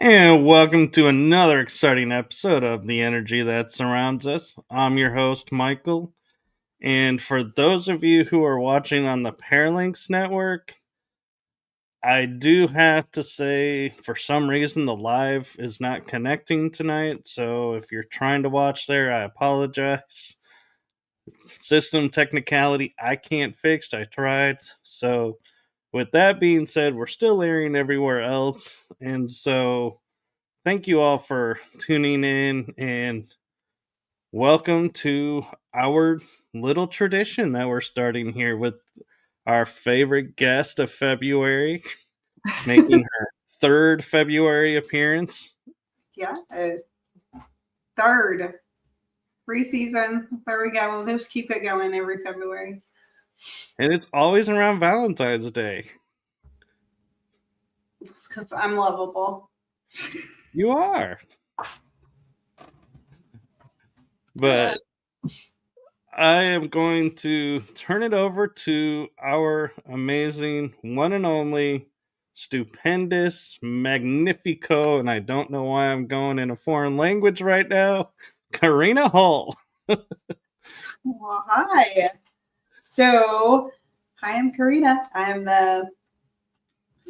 And welcome to another exciting episode of The Energy That Surrounds Us. I'm your host, Michael. And for those of you who are watching on the Paralinks Network, I do have to say, for some reason, the live is not connecting tonight. So if you're trying to watch there, I apologize. System technicality I can't fix. I tried. So with that being said, we're still airing everywhere else. And so thank you all for tuning in and welcome to our little tradition that we're starting here with our favorite guest of February, making her third February appearance. Yeah, it's third. 3 seasons. There we go. We'll just keep it going every February. And it's always around Valentine's Day. It's because I'm lovable. You are. But I am going to turn it over to our amazing one and only stupendous, magnifico, and I don't know why I'm going in a foreign language right now, Carina Hull. Well, hi. So, hi, I'm Carina. I'm the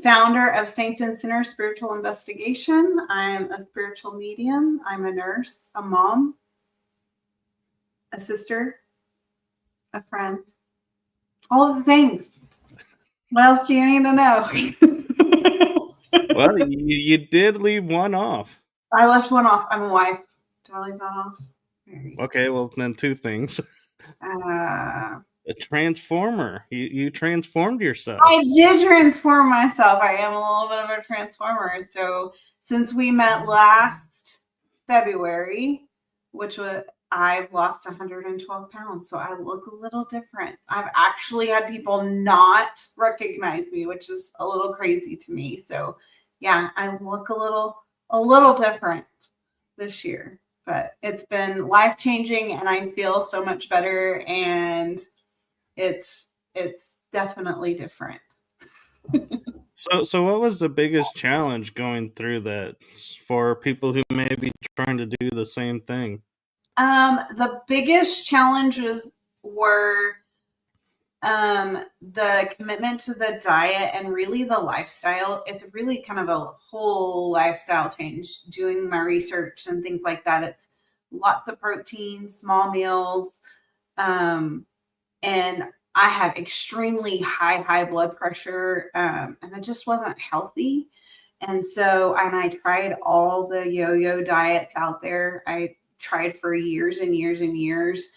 founder of Saints and Sinners Spiritual Investigation. I'm a spiritual medium. I'm a nurse, a mom, a sister, a friend, all of the things. What else do you need to know? Well, you did leave one off. I left one off. I'm a wife. Did I leave that off? Okay, well, then two things. A transformer. You transformed yourself. I did transform myself. I am a little bit of a transformer. So since we met last February, which was I've lost 112 pounds, so I look a little different. I've actually had people not recognize me, which is a little crazy to me. So yeah, I look a little different this year, but it's been life-changing and I feel so much better, and it's definitely different. So what was the biggest challenge going through that for people who may be trying to do the same thing? The biggest challenges were the commitment to the diet and really the lifestyle. It's really kind of a whole lifestyle change. Doing my research and things like that. It's lots of protein, small meals, and I had extremely high blood pressure, and it just wasn't healthy. And so, and I tried all the yo-yo diets out there. I tried for years and years and years,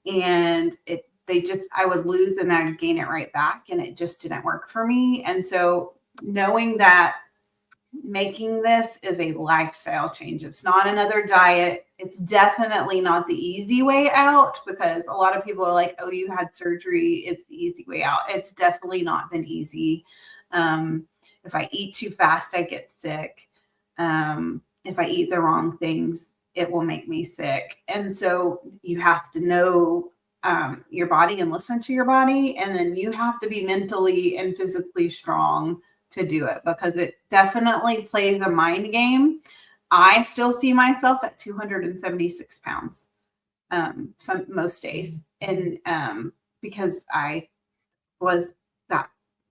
and I would lose and I'd gain it right back, and it just didn't work for me. And so knowing that making this is a lifestyle change, it's not another diet. It's definitely not the easy way out, because a lot of people are like, oh, you had surgery, it's the easy way out. It's definitely not been easy. If I eat too fast, I get sick. If I eat the wrong things, it will make me sick. And so you have to know your body and listen to your body. And then you have to be mentally and physically strong to do it, because it definitely plays a mind game. I still see myself at 276 pounds most days. And because was that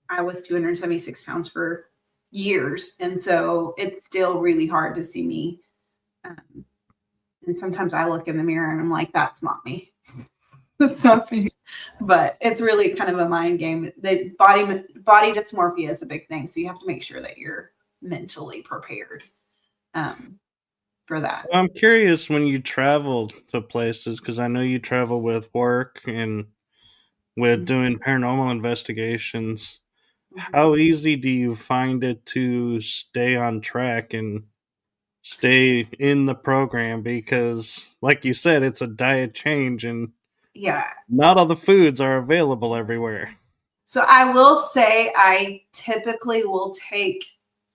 I was 276 pounds for years. And so it's still really hard to see me. And sometimes I look in the mirror and I'm like, that's not me. That's not me. But it's really kind of a mind game. The body dysmorphia is a big thing. So you have to make sure that you're mentally prepared for that. I'm curious when you travel to places, because I know you travel with work and with doing paranormal investigations. Mhm. How easy do you find it to stay on track and stay in the program? Because, like you said, it's a diet change and Yeah. not all the foods are available everywhere. So I will say I typically will take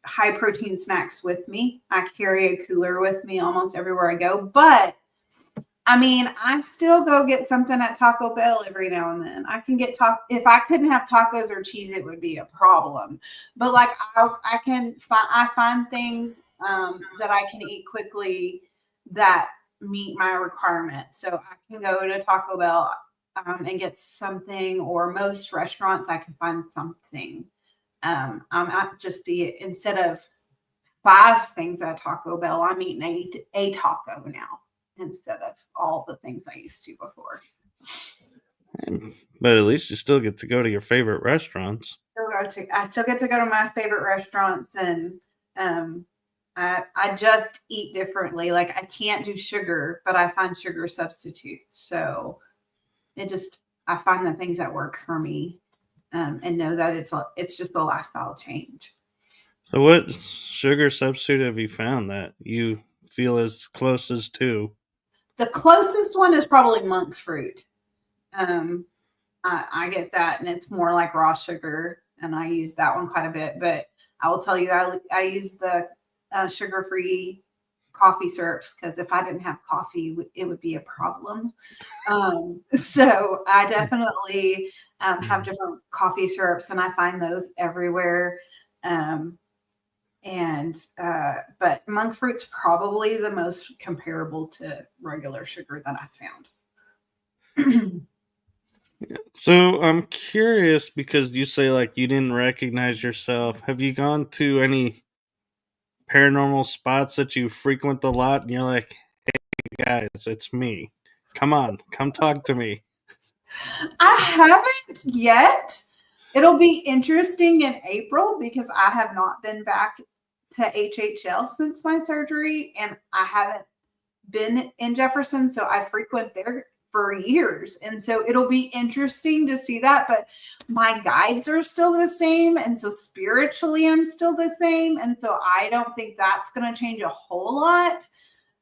high protein snacks with me. I carry a cooler with me almost everywhere I go. But I mean, I still go get something at Taco Bell every now and then. I can get if I couldn't have tacos or cheese, it would be a problem. But like I can find I find things that I can eat quickly that meet my requirements. So I can go to Taco Bell and get something, or most restaurants I can find something. I might just be, instead of 5 things at Taco Bell, I'm eating a taco now instead of all the things I used to before. But at least you still get to go to your favorite restaurants. I still get to go to my favorite restaurants, and um, I just eat differently. Like I can't do sugar, but I find sugar substitutes. So I find the things that work for me, and know that it's just a lifestyle change. So, what sugar substitute have you found that you feel is closest to? The closest one is probably monk fruit. Um, I get that, and it's more like raw sugar, and I use that one quite a bit. But I will tell you, I use the sugar-free coffee syrups, because if I didn't have coffee, it would be a problem. So I definitely have different coffee syrups, and I find those everywhere. But monk fruit's probably the most comparable to regular sugar that I've found. So, I'm curious because you say like you didn't recognize yourself. Have you gone to any paranormal spots that you frequent a lot and you're like, hey guys, it's me. Come on, come talk to me. I haven't yet. It'll be interesting in April, because I have not been back to HHL since my surgery, and I haven't been in Jefferson, so I frequent there for years. And so it'll be interesting to see that. But my guides are still the same. And so spiritually, I'm still the same. And so I don't think that's going to change a whole lot.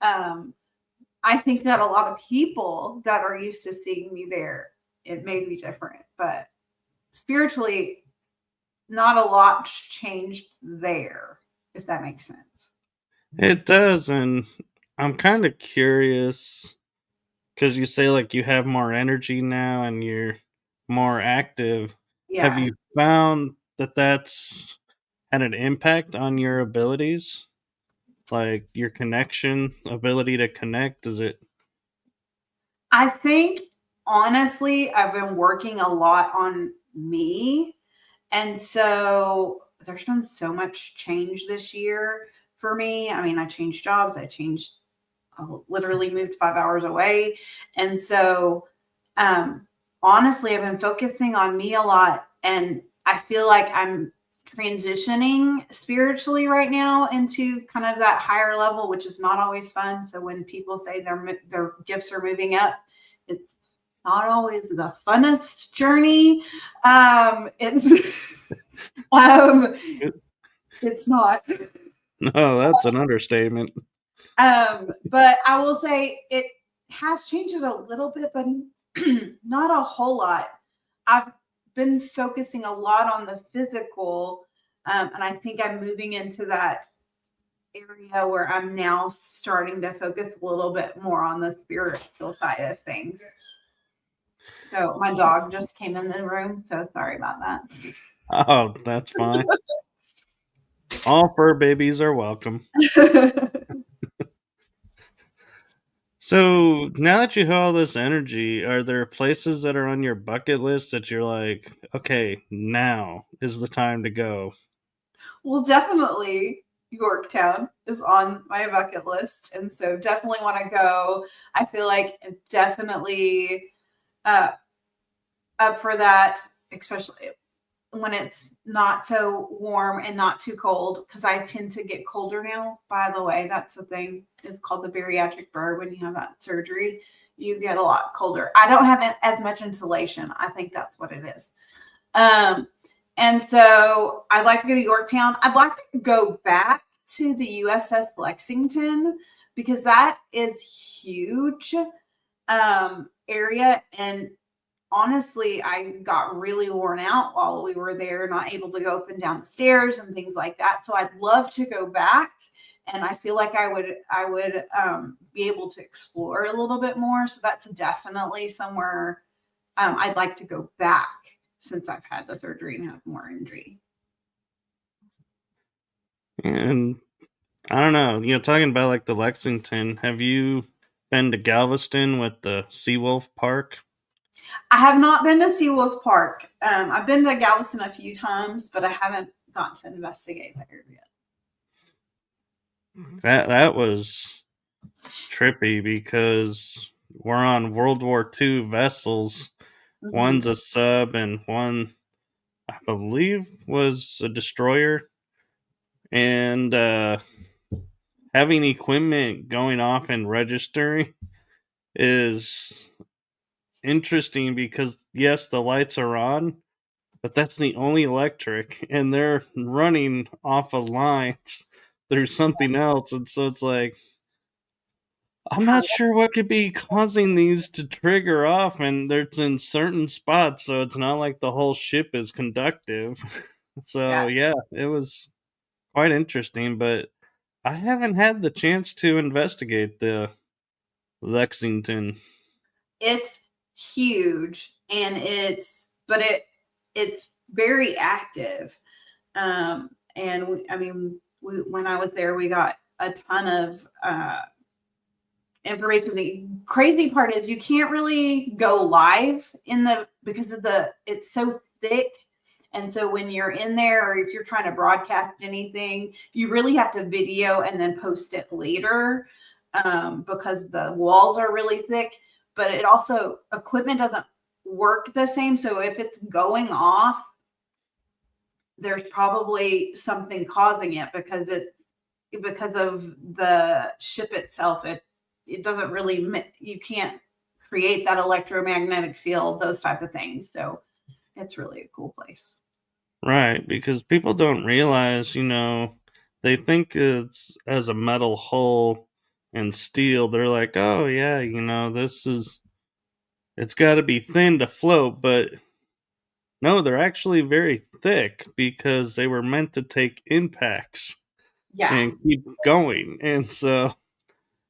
I think that a lot of people that are used to seeing me there, it may be different. But spiritually, not a lot changed there, if that makes sense. It does, and I'm kind of curious because you say like you have more energy now and you're more active. Have Yeah. you found that that's had an impact on your abilities? Like your connection, ability to connect? Is it I think honestly, I've been working a lot on me. And so there's been so much change this year for me. I mean, I changed jobs, I literally moved 5 hours away. And so, um, honestly, I've been focusing on me a lot. And I feel like I'm transitioning spiritually right now into kind of that higher level, which is not always fun. So when people say their gifts are moving up, it's not always the funnest journey. It's um, it's not. no? That's an understatement. But I will say it has changed it a little bit, but not a whole lot. I've been focusing a lot on the physical, and I think I'm moving into that area where I'm now starting to focus a little bit more on the spiritual side of things. So my dog just came in the room, so sorry about that. Oh, that's fine. All fur babies are welcome. So now that you have all this energy, are there places that are on your bucket list that you're like, okay, now is the time to go? Well, definitely Yorktown is on my bucket list. And so definitely want to go. I feel like I'm definitely uh, up for that, especially when it's not so warm and not too cold, because I tend to get colder now. By the way, that's the thing. It's called the bariatric burr. When you have that surgery, you get a lot colder. I don't have as much insulation. I think that's what it is. Um, and so I'd like to go to Yorktown. I'd like to go back to the USS Lexington because that is huge area. And honestly, I got really worn out while we were there, not able to go up and down the stairs and things like that. So I'd love to go back. And I feel like I would be able to explore a little bit more. So that's definitely somewhere I'd like to go back since I've had the surgery and have more injury. And I don't know, talking about like the Lexington, have you been to Galveston with the Seawolf Park? I have not been to Seawolf Park. I've been to Galveston a few times, but I haven't gotten to investigate the area. That was trippy because we're on World War II vessels. Mm-hmm. One's a sub and one, I believe, was a destroyer. And having equipment going off and registering is interesting because, yes, the lights are on, but that's the only electric, and they're running off of lines through something else. And so it's like, I'm How? not sure what could be causing these to trigger off, and it's in certain spots, so it's not like the whole ship is conductive. Yeah, So yeah, it was quite interesting, but I haven't had the chance to investigate the Lexington. it's huge, and it's very active. And when I was there, we got a ton of information. The crazy part is you can't really go live because of it's so thick. And so when you're in there, or if you're trying to broadcast anything, you really have to video and then post it later, because the walls are really thick. But it also, equipment doesn't work the same. So if it's going off, there's probably something causing it because of the ship itself. It doesn't really, you can't create that electromagnetic field, those type of things. So it's really a cool place. Right, because people don't realize, they think it's as a metal hull and steel. They're like, oh, yeah, it's got to be thin to float. But no, they're actually very thick because they were meant to take impacts Yeah, and keep going. And so,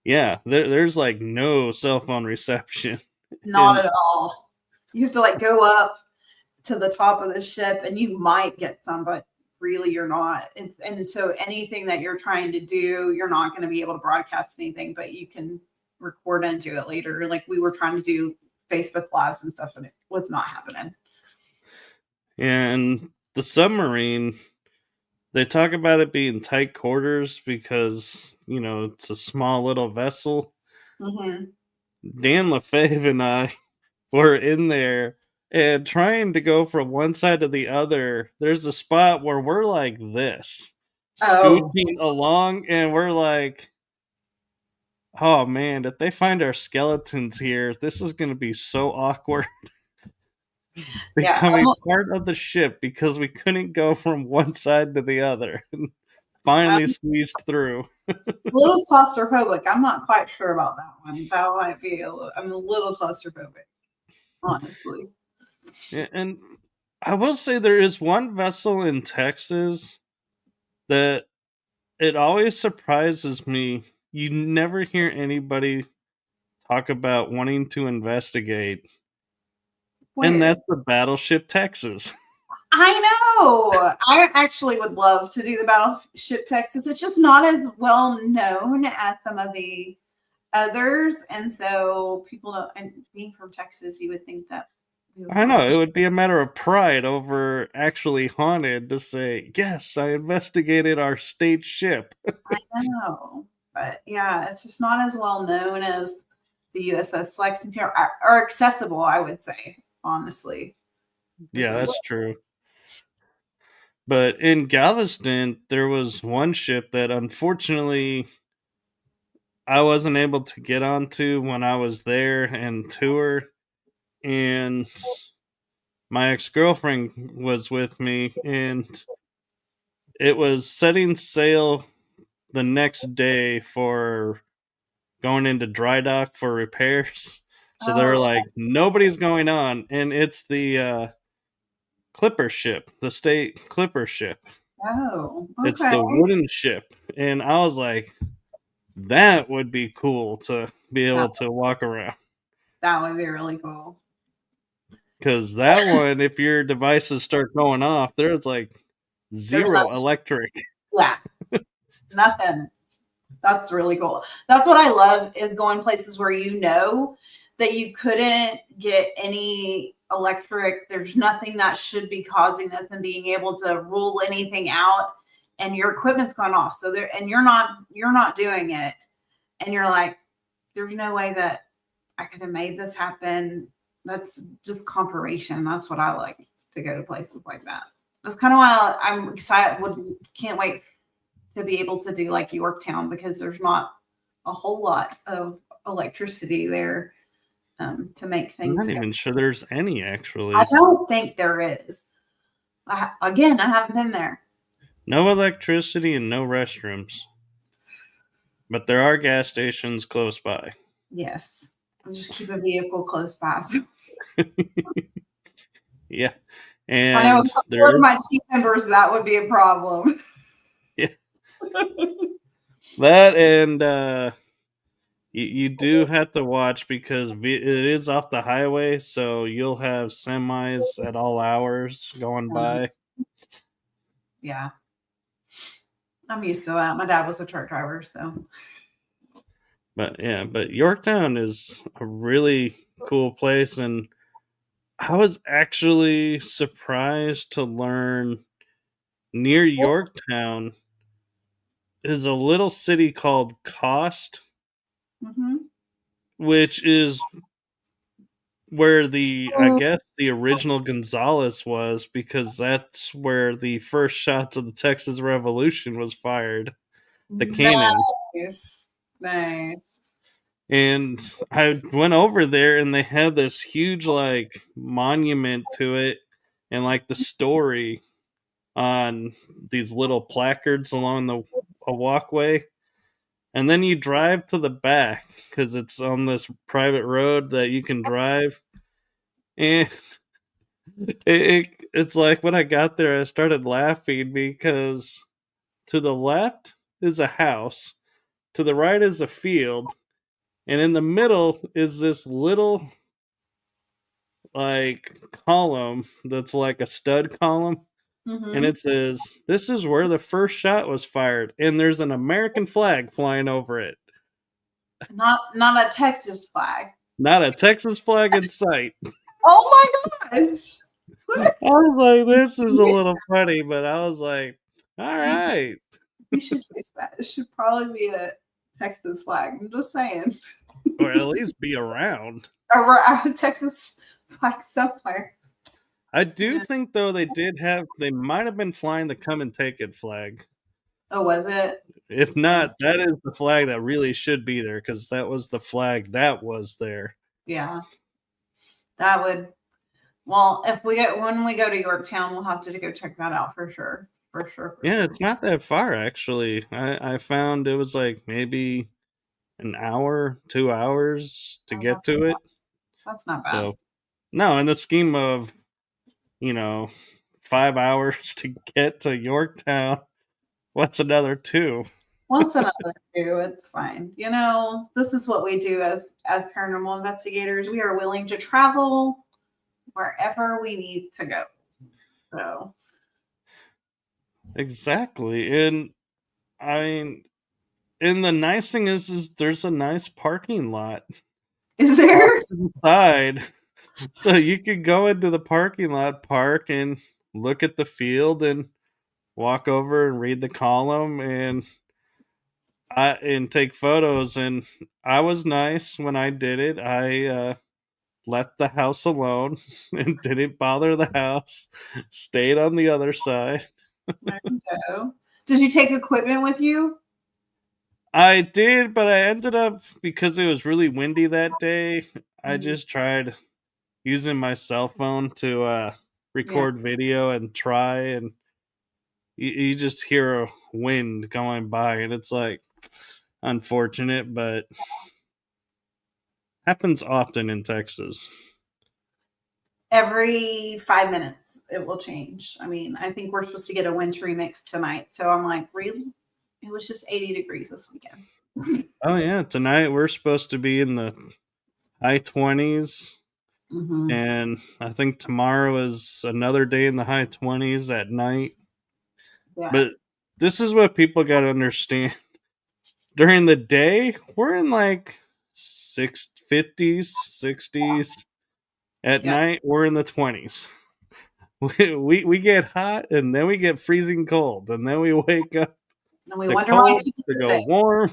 yeah, there's like no cell phone reception. not And at all. You have to like go up to the top of the ship and you might get some, but really you're not. And so anything that you're trying to do, you're not going to be able to broadcast anything, but you can record into it later. Like we were trying to do Facebook lives and stuff, and it was not happening. and the submarine, they talk about it being tight quarters because, it's a small little vessel. Mm-hmm. Dan LaFave and I were in there and trying to go from one side to the other. There's a spot where we're like this, Oh, scooching along, and we're like, oh man, if they find our skeletons here, this is going to be so awkward. yeah. Becoming part of the ship because we couldn't go from one side to the other. finally squeezed through. A little claustrophobic. I'm not quite sure about that one. That might be I'm a little claustrophobic, honestly. And I will say there is one vessel in Texas that it always surprises me. You never hear anybody talk about wanting to investigate, and Where? that's the battleship Texas. I know. I actually would love to do the Battleship Texas. It's just not as well known as some of the others, and so people don't. And being from Texas, you would think that we would I want know to. it would be a matter of pride over actually haunted to say, yes, I investigated our state ship. I know, but yeah, it's just not as well known as the USS Lexington or accessible. I would say, honestly, is Yeah, the that's true. But in Galveston, there was one ship that unfortunately I wasn't able to get onto when I was there and tour. And my ex girlfriend was with me, and it was setting sail the next day for going into dry dock for repairs. So they're oh like, nobody's going on. And it's the Clipper ship, the state Clipper ship. oh It's okay, the wooden ship. And I was like, that would be cool to be that able to walk around. that would be really cool. Because that one, if your devices start going off, there's like There's zero nothing. electric. Yeah, nothing. That's really cool. That's what I love is going places where you know that you couldn't get any electric. There's nothing that should be causing this and being able to rule anything out and your equipment's gone off. So there and you're not doing it. And you're like, there's no way that I could have made this happen. That's just confirmation. That's what I like to go to places like that. That's kind of why I'm excited. Can't wait to be able to do like Yorktown because there's not a whole lot of electricity there to make I'm things not go. even sure there's any I actually. don't think there is. Again, I haven't been there. No electricity and no restrooms. But there are gas stations close by. Yes, I'll just keep a vehicle close by. So Yeah. I know a And couple of there, my team members that would be a problem. yeah, that and you do have to watch because it is off the highway, so you'll have semis at all hours going by. Yeah, I'm used to that. My dad was a truck driver, so But yeah, but Yorktown is a really cool place, and I was actually surprised to learn near Yorktown is a little city called Cost, hmm which is where the I guess the original Gonzales was because that's where the first shots of the Texas Revolution was fired, the cannon. nice, nice. And I went over there and they had this huge like monument to it and like the story on these little placards along the a walkway. And then you drive to the back because it's on this private road that you can drive. And it's like when I got there, I started laughing because to the left is a house, to the right is a field, and in the middle is this little like column that's like a stud column. And hmm it says, "This is where the first shot was fired," and there's an American flag flying over it. Not a Texas flag. Not a Texas flag in sight. Oh my gosh. I was like, "This is a little funny," but I was like, "All right." We should fix that. It should probably be a Texas flag. I'm just saying. Or at least be around. Or we're a Texas flag somewhere. I do Yeah. think though they might have been flying the "Come and Take It" flag. Oh, was it? If not, that is the flag that really should be there because that was the flag that was there. Yeah. That would well, if we get when we go to Yorktown, we'll have to go check that out for sure. For sure, for Yeah, sure. it's not that far actually. I found it was like maybe an hour, 2 hours to Oh, get to it. that's not bad. So no, in the scheme of, you know, 5 hours to get to Yorktown, what's another two? Once another two, it's fine. You know, this is what we do as paranormal investigators. We are willing to travel wherever we need to go. So, Exactly. And I and the nice thing is there's a nice parking lot is off there? to the side. So you could go into the parking lot, park, and look at the field and walk over and read the column and take photos. And I was nice when I did it. I left the house alone and didn't bother the house. Stayed on the other side. There you go. Did you take equipment with you? I did, but I ended up because it was really windy that day. I Mhm. just tried using my cell phone to Yeah. record video and try, and you just hear a wind going by, and it's like unfortunate, but happens often in Texas. Every 5 minutes, it will change. I mean, I think we're supposed to get a wintry mix tonight. So I'm like, really? It was just 80 degrees this weekend. Oh yeah, tonight we're supposed to be in the high 20s, hmm and I think tomorrow is another day in the high 20s at night. Yeah. But this is what people got to understand. During the day, we're in like 650s, 60s. At Yeah. night, we're in the 20s. We get hot and then we get freezing cold, and then we wake up And we to wonder why cold people to say, go warm.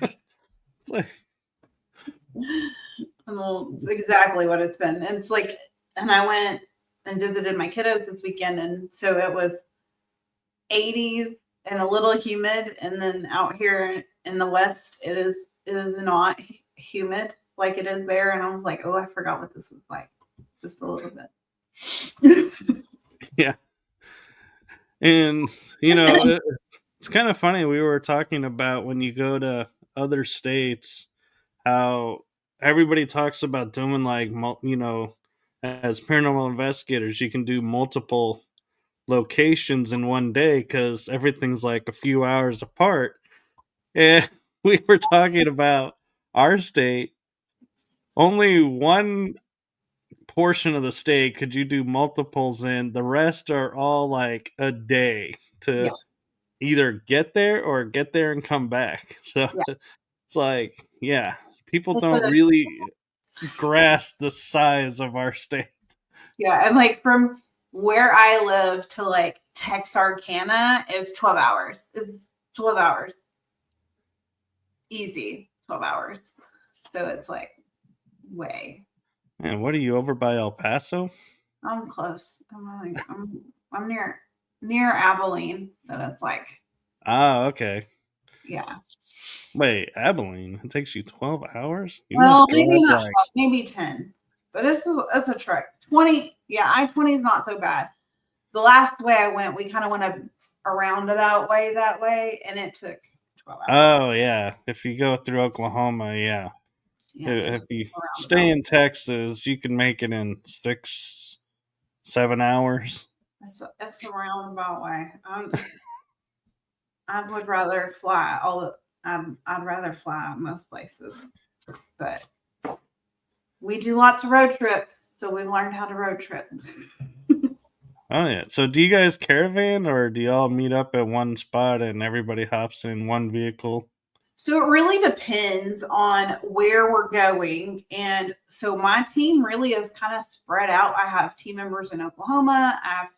It's like, well, it's exactly what it's been. And it's like, and I went and visited my kiddos this weekend. And so it was 80s and a little humid. And then out here in the West, it is not humid like it is there. And I was like, oh, I forgot what this was like just a little bit. yeah. And, it's kind of funny. We were talking about when you go to other states, how everybody talks about doing like, as paranormal investigators, you can do multiple locations in one day because everything's like a few hours apart. And we were talking about our state, only one portion of the state could you do multiples in. The rest are all like a day to Yeah. either get there or get there and come back. So Yeah. it's like, yeah, people It's a don't really grasp the size of our state. Yeah, and like from where I live to like Texarkana is 12 hours. It's 12 hours. Easy 12 hours. So it's like way. And what are you over by El Paso? I'm close. I'm near Abilene. So it's like, Ah, okay. yeah. Wait, Abilene? It takes you 12 hours? You Well, must maybe drive not like 12, maybe 10. But it's a trek. 20, yeah, I-20 is not so bad. The last way I went, we kind of went a roundabout way that way, and it took 12 hours. oh yeah, if you go through Oklahoma, yeah. Yeah, it If took you a stay roundabout. in Texas, you can make it in 6, 7 hours. That's a roundabout way. I would rather fly I'd rather fly most places, but we do lots of road trips, so we've learned how to road trip. Oh yeah. So do you guys caravan or do y'all meet up at one spot and everybody hops in one vehicle? So it really depends on where we're going. And so my team really is kind of spread out. I have team members in Oklahoma. I have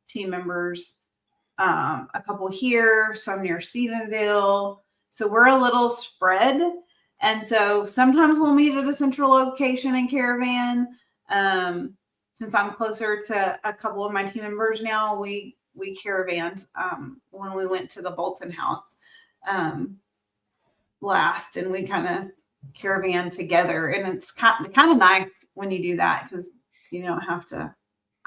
team members, a couple here, some near Stephenville. So we're a little spread. And so sometimes we'll meet at a central location in caravan. Um, since I'm closer to a couple of my team members now, we caravanned when we went to the Bolton house. Um, Last, and we kind of caravan together, and it's kind of nice when you do that because you don't have to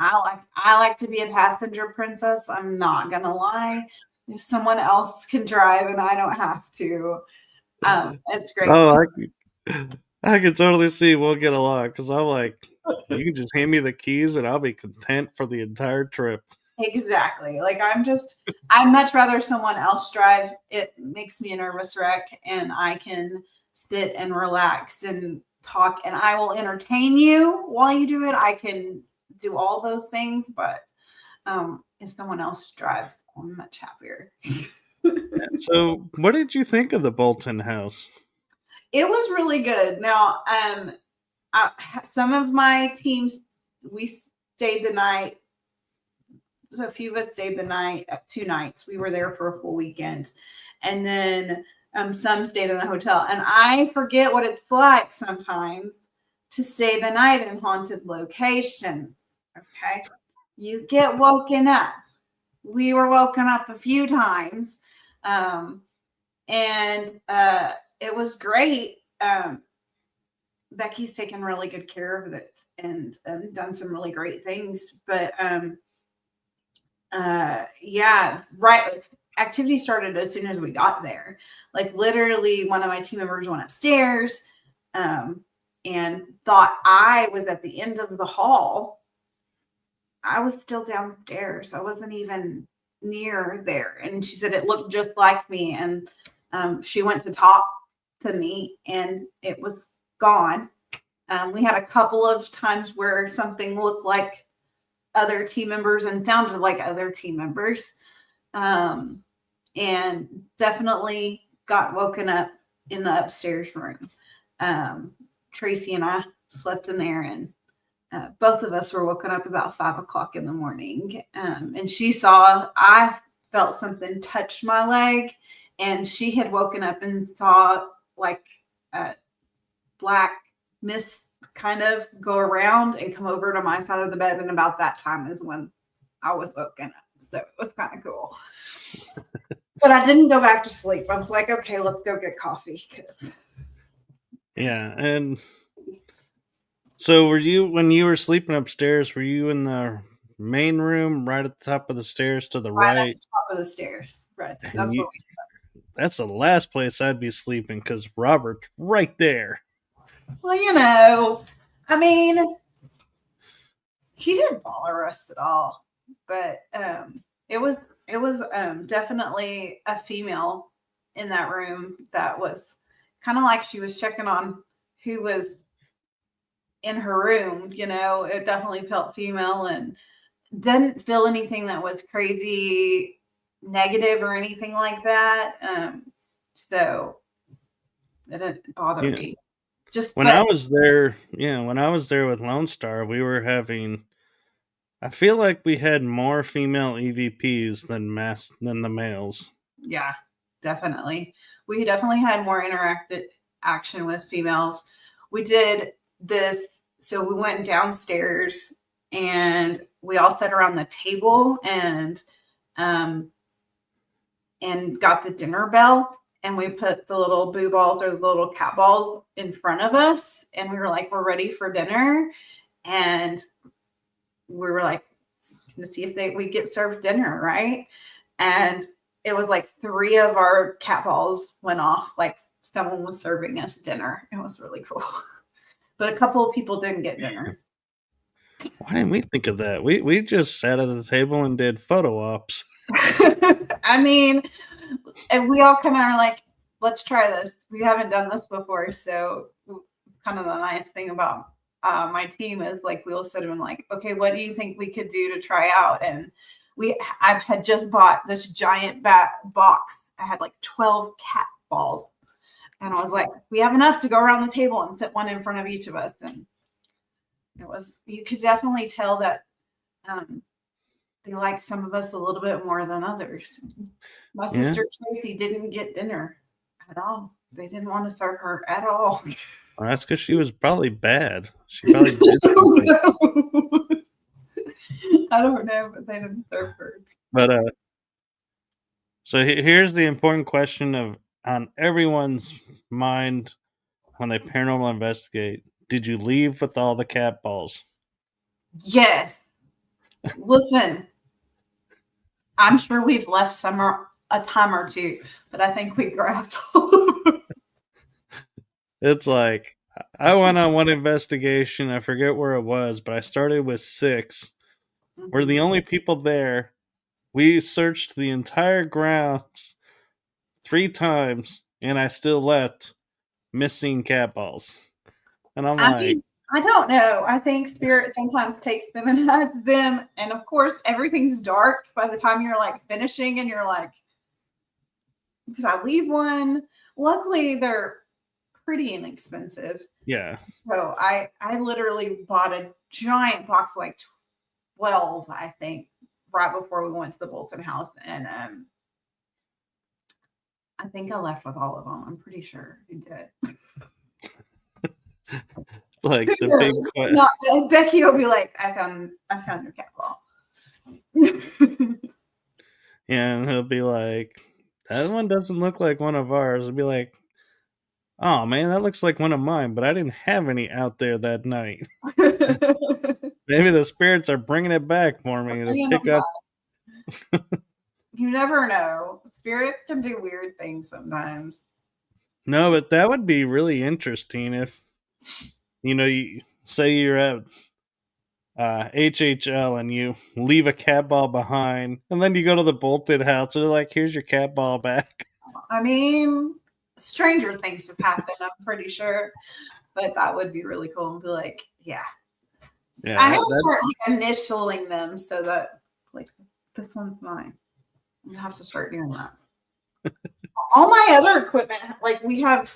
I like to be a passenger princess. I'm not gonna lie. If someone else can drive and I don't have to, it's great Oh, because I can totally see we'll get along because I'm like, you can just hand me the keys and I'll be content for the entire trip. exactly. Like I'd much rather someone else drive. It makes me a nervous wreck, and I can sit and relax and talk, and I will entertain you while you do it. I can do all those things, but if someone else drives, I'm much happier. So, what did you think of the Bolton house? It was really good. Now, some of my teams, we stayed the night. A few of us stayed the night, 2 nights. We were there for a full weekend, and then some stayed in a hotel. And I forget what it's like sometimes to stay the night in haunted locations. Okay, you get woken up. We were woken up a few times, um, and it was great. Becky's taken really good care of it and done some really great things. But yeah, right. Activity started as soon as we got there. Like literally, one of my team members went upstairs and thought I was at the end of the hall. I was still downstairs. I wasn't even near there. And she said it looked just like me. And she went to talk to me and it was gone. We had a couple of times where something looked like other team members and sounded like other team members. And definitely got woken up in the upstairs room. Tracy and I slept in there, and both of us were woken up about 5 o'clock in the morning. And I felt something touch my leg, and she had woken up and saw like a black mist kind of go around and come over to my side of the bed. And about that time is when I was woken up. So it was kind of cool. But I didn't go back to sleep. I was like, okay, let's go get coffee. Yeah, and so were you when you were sleeping upstairs? Were you in the main room, right at the top of the stairs to the Right at right? the top of the stairs. Right. And That's you what that's the last place I'd be sleeping because Robert's right there. well, I mean, he didn't bother us at all. But it was definitely a female in that room that was kind of like she was checking on who was in her room. It definitely felt female and didn't feel anything that was crazy negative or anything like that. So it didn't bother Yeah. me. Just When but I was there, yeah, when I was there with Lone Star, we were having. I feel like we had more female EVPs than the males. yeah, definitely. We definitely had more interactive action with females. We did this, so we went downstairs and we all sat around the table um and got the dinner bell, and we put the little boo balls or the little cat balls in front of us, and we were like, we're ready for dinner. And we were like to see if we get served dinner, right? And it was like 3 of our cat balls went off, like someone was serving us dinner. It was really cool. But a couple of people didn't get dinner. Why didn't we think of that? We just sat at the table and did photo ops. I mean, and we all kind of are like, let's try this. We haven't done this before. So kind of the nice thing about my team is like we'll sit and like, okay, what do you think we could do to try out? And I had just bought this giant box. I had like 12 cat balls. And I was like, we have enough to go around the table and sit one in front of each of us. And you could definitely tell that they like some of us a little bit more than others. My Yeah, sister Tracy didn't get dinner at all. They didn't want to serve her at all. well, that's because she was probably bad. She probably did I don't something. know. I don't know, but they didn't serve her. But so here's the important question of on everyone's mind when they paranormal investigate: did you leave with all the cat balls? Yes. Listen, I'm sure we've left a time or two, but I think we grabbed all of them. It's like I went on one investigation. I forget where it was, but I started with 6. We're the Mhm. only people there. We searched the entire grounds 3 times, and I still left missing cat balls. And I'm I like, mean, I don't know. I think spirit sometimes takes them and hides them. And of course, everything's dark by the time you're like finishing and you're like, did I leave one? Luckily, they're pretty inexpensive. yeah, So I literally bought a giant box, like 12, I think, right before we went to the Bolton house. And I think I left with all of them. I'm pretty sure I did. Who like the big knows? Not, Becky will be like, I found your cat ball. and he'll be like, that one doesn't look like one of ours. I'll be like, oh man, that looks like one of mine, but I didn't have any out there that night. Maybe the spirits are bringing it back for me to Bringing pick them back. up. You never know. Spirit can do weird things sometimes. No, but that would be really interesting if, you say you're at HHL and you leave a cat ball behind, and then you go to the bolted house and they're like, here's your cat ball back. I mean, stranger things have happened, I'm pretty sure. But that would be really cool and be like, yeah. Yeah, I gotta that start like initialing them so that like this one's mine. I'm gonna have to start doing that. All my other equipment, like we have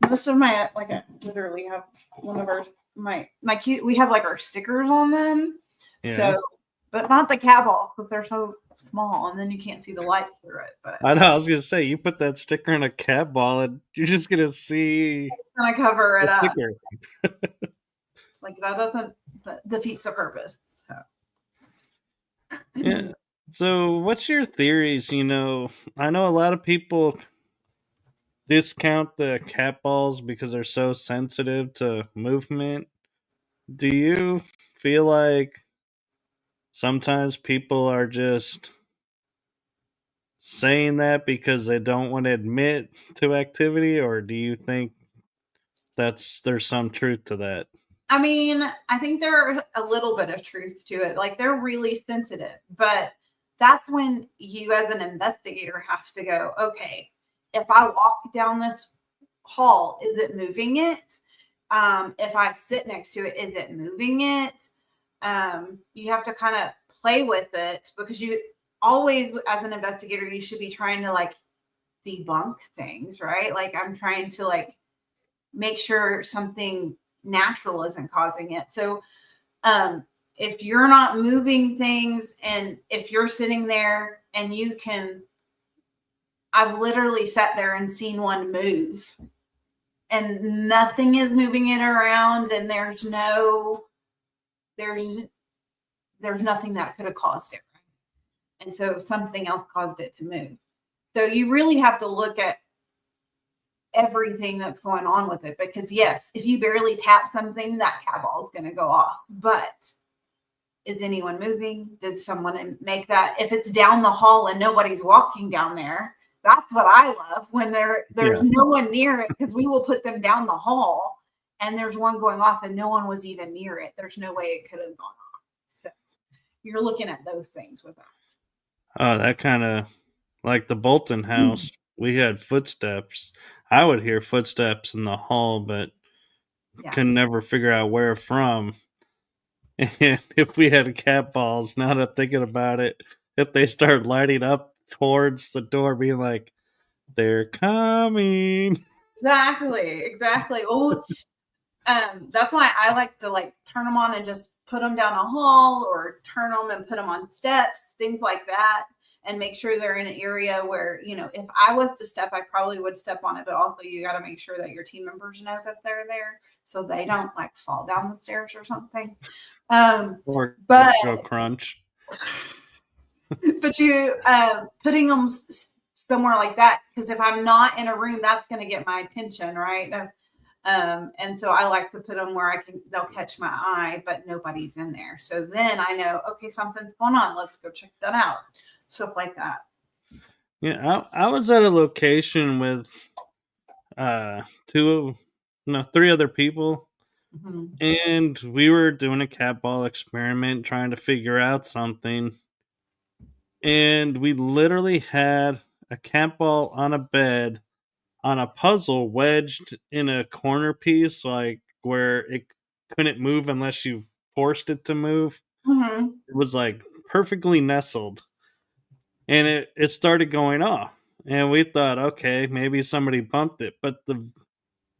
most of my like I literally have one of our my cute we have like our stickers on them. yeah. So but not the cat balls because they're so small and then you can't see the lights through it. But I know. I was gonna say you put that sticker in a cat ball, and you're just gonna see kind of cover the it up. sticker. It's like that defeats the purpose. So. Yeah. So, what's your theories? I know a lot of people discount the cat balls because they're so sensitive to movement. Do you feel like sometimes people are just saying that because they don't want to admit to activity, or do you think there's some truth to that? I mean, I think there's a little bit of truth to it. Like they're really sensitive, but that's when you, as an investigator, have to go, okay, if I walk down this hall, is it moving it? If I sit next to it, is it moving it? You have to kind of play with it because you always, as an investigator, you should be trying to like debunk things, right? Like I'm trying to like make sure something natural isn't causing it. So if you're not moving things and if you're sitting there and I've literally sat there and seen one move and nothing is moving it around and there's there's nothing that could have caused it. And so something else caused it to move. So you really have to look at everything that's going on with it because yes, if you barely tap something, that cat ball is going to go off. But is anyone moving? Did someone make that? If it's down the hall and nobody's walking down there, that's what I love when there's Yeah. no one near it because we will put them down the hall and there's one going off and no one was even near it. There's no way it could have gone off. So you're looking at those things with that. Oh, that kind of like the Bolton house. We had footsteps. I would hear footsteps in the hall, but Yeah. could never figure out where from. And if we had cat balls, now that I'm thinking about it, if they start lighting up towards the door, being like, they're coming. Exactly. Oh, that's why I like to like turn them on and just put them down a hall or turn them and put them on steps, things like that, and make sure they're in an area where, if I was to step, I probably would step on it, but also you got to make sure that your team members know that they're there so they don't like fall down the stairs or something. Or But go crunch. but you putting them somewhere like that because if I'm not in a room, that's going to get my attention, right? And so I like to put them where they'll catch my eye, but nobody's in there. So then I know, okay, something's going on. Let's go check that out. Stuff like that. Yeah, I was at a location with two, no, three other people, Mm-hmm. and we were doing a cat ball experiment, trying to figure out something, and we literally had a cat ball on a bed on a puzzle wedged in a corner piece, like where it couldn't move unless you forced it to move. Mm-hmm. It was like perfectly nestled, and it started going off. And we thought, okay, maybe somebody bumped it, but the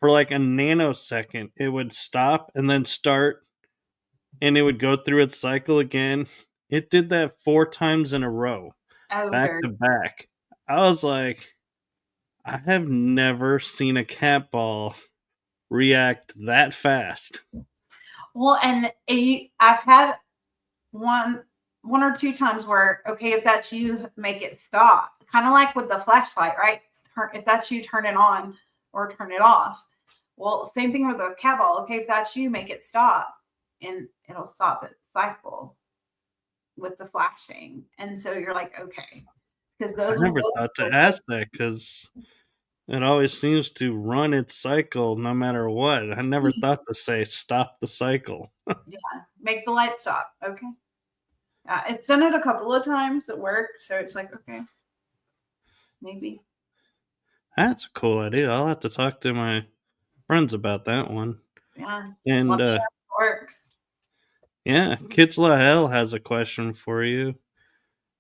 for like a nanosecond, it would stop and then start, and it would go through its cycle again. It did that 4 times in a row, Oh, back very to back. I was like, I have never seen a cat ball react that fast. well. And I've had one or two times where, okay, if that's you, make it stop. Kind of like with the flashlight, right? If that's you, turn it on or turn it off. Well, same thing with a cat ball. Okay, if that's you, make it stop, and it'll stop its cycle with the flashing. And so you're like, okay, because I those will never both thought to go both. ask that because it always seems to run its cycle no matter what. I never thought to say stop the cycle. Yeah, make the light stop. Okay. It's done it a couple of times at work, so it's like, okay, maybe. That's a cool idea. I'll have to talk to my friends about that one. Yeah. Let And me know if it works. yeah, Kitzla Hell has a question for you.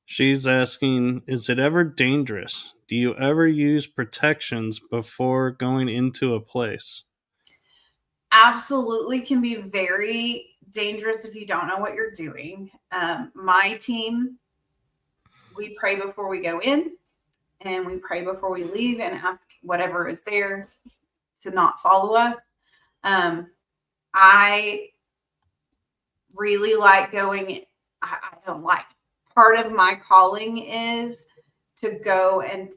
She's asking, is it ever dangerous? Do you ever use protections before going into a place? Absolutely can be very dangerous if you don't know what you're doing. My team, we pray before we go in and we pray before we leave and ask whatever is there to not follow us. I really like going, I don't like, part of my calling is to go and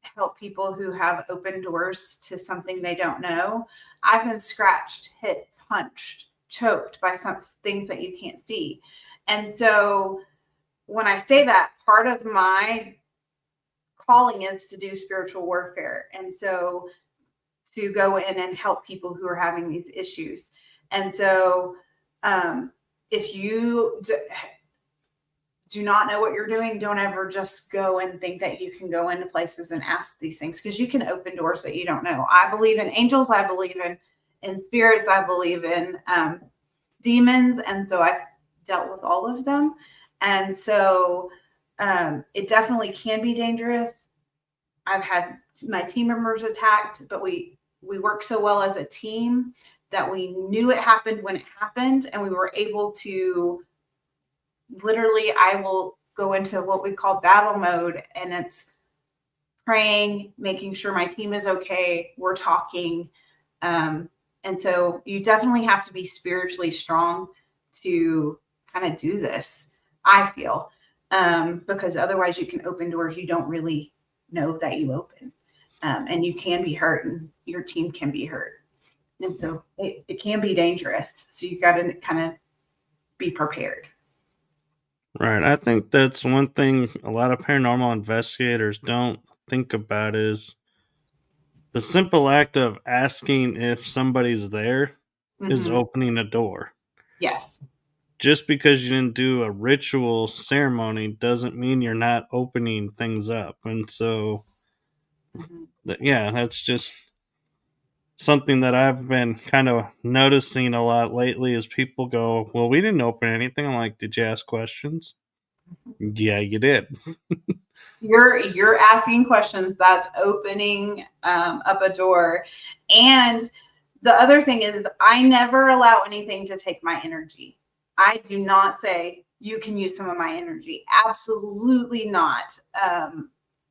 help people who have open doors to something they don't know. I've been scratched, hit, punched, choked by some things that you can't see. And so when I say that, part of my calling is to do spiritual warfare. And so to go in and help people who are having these issues. And so if you do not know what you're doing, don't ever just go and think that you can go into places and ask these things, because you can open doors that you don't know. I believe in angels. I believe in spirits. I believe in demons. And so I've dealt with all of them. And so it definitely can be dangerous. I've had my team members attacked, but we work so well as a team that we knew it happened when it happened, and we were able to literally, I will go into what we call battle mode, and it's praying, making sure my team is okay. We're talking. And so you definitely have to be spiritually strong to kind of do this, I feel, because otherwise you can open doors you don't really know that you open. And you can be hurt, and your team can be hurt. And so it can be dangerous. So you got to kind of be prepared. Right. I think that's one thing a lot of paranormal investigators don't think about is the simple act of asking if somebody's there is Mm-hmm. opening a door. Yes. Just because you didn't do a ritual ceremony doesn't mean you're not opening things up. And so, Mm-hmm. yeah, that's just something that I've been kind of noticing a lot lately is people go, well, we didn't open anything. I'm like, did you ask questions? Yeah, you did. You're asking questions. That's opening up a door. And the other thing is, I never allow anything to take my energy. I do not say you can use some of my energy. Absolutely not,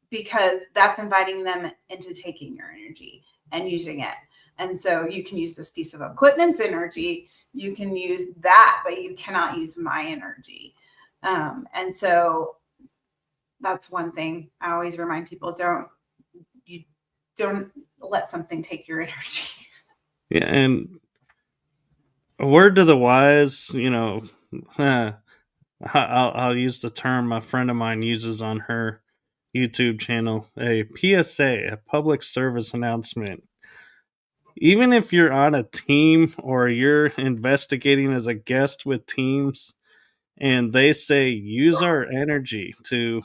because that's inviting them into taking your energy and using it. And so you can use this piece of equipment's energy. You can use that, but you cannot use my energy. And so that's one thing I always remind people: don't let something take your energy. Yeah, and a word to the wise, I'll use the term a friend of mine uses on her YouTube channel, a PSA, a public service announcement. Even if you're on a team or you're investigating as a guest with teams and they say use our energy to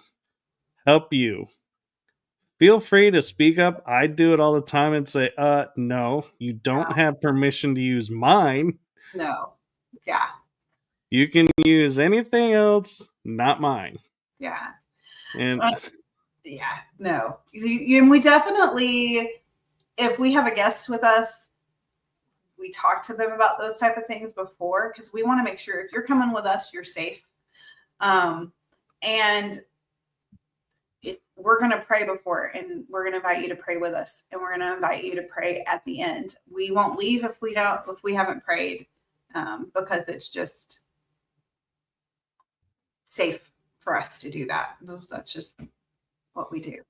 help you, feel free to speak up. I do it all the time and say, no, you don't have permission to use mine. No. Yeah. You can use anything else, not mine. Yeah. And Yeah. No. And we definitely, if we have a guest with us, we talk to them about those type of things before, because we want to make sure if you're coming with us, you're safe. And we're going to pray before, and we're going to invite you to pray with us, and we're going to invite you to pray at the end. We won't leave if we haven't prayed, because it's just safe for us to do that. That's just what we do.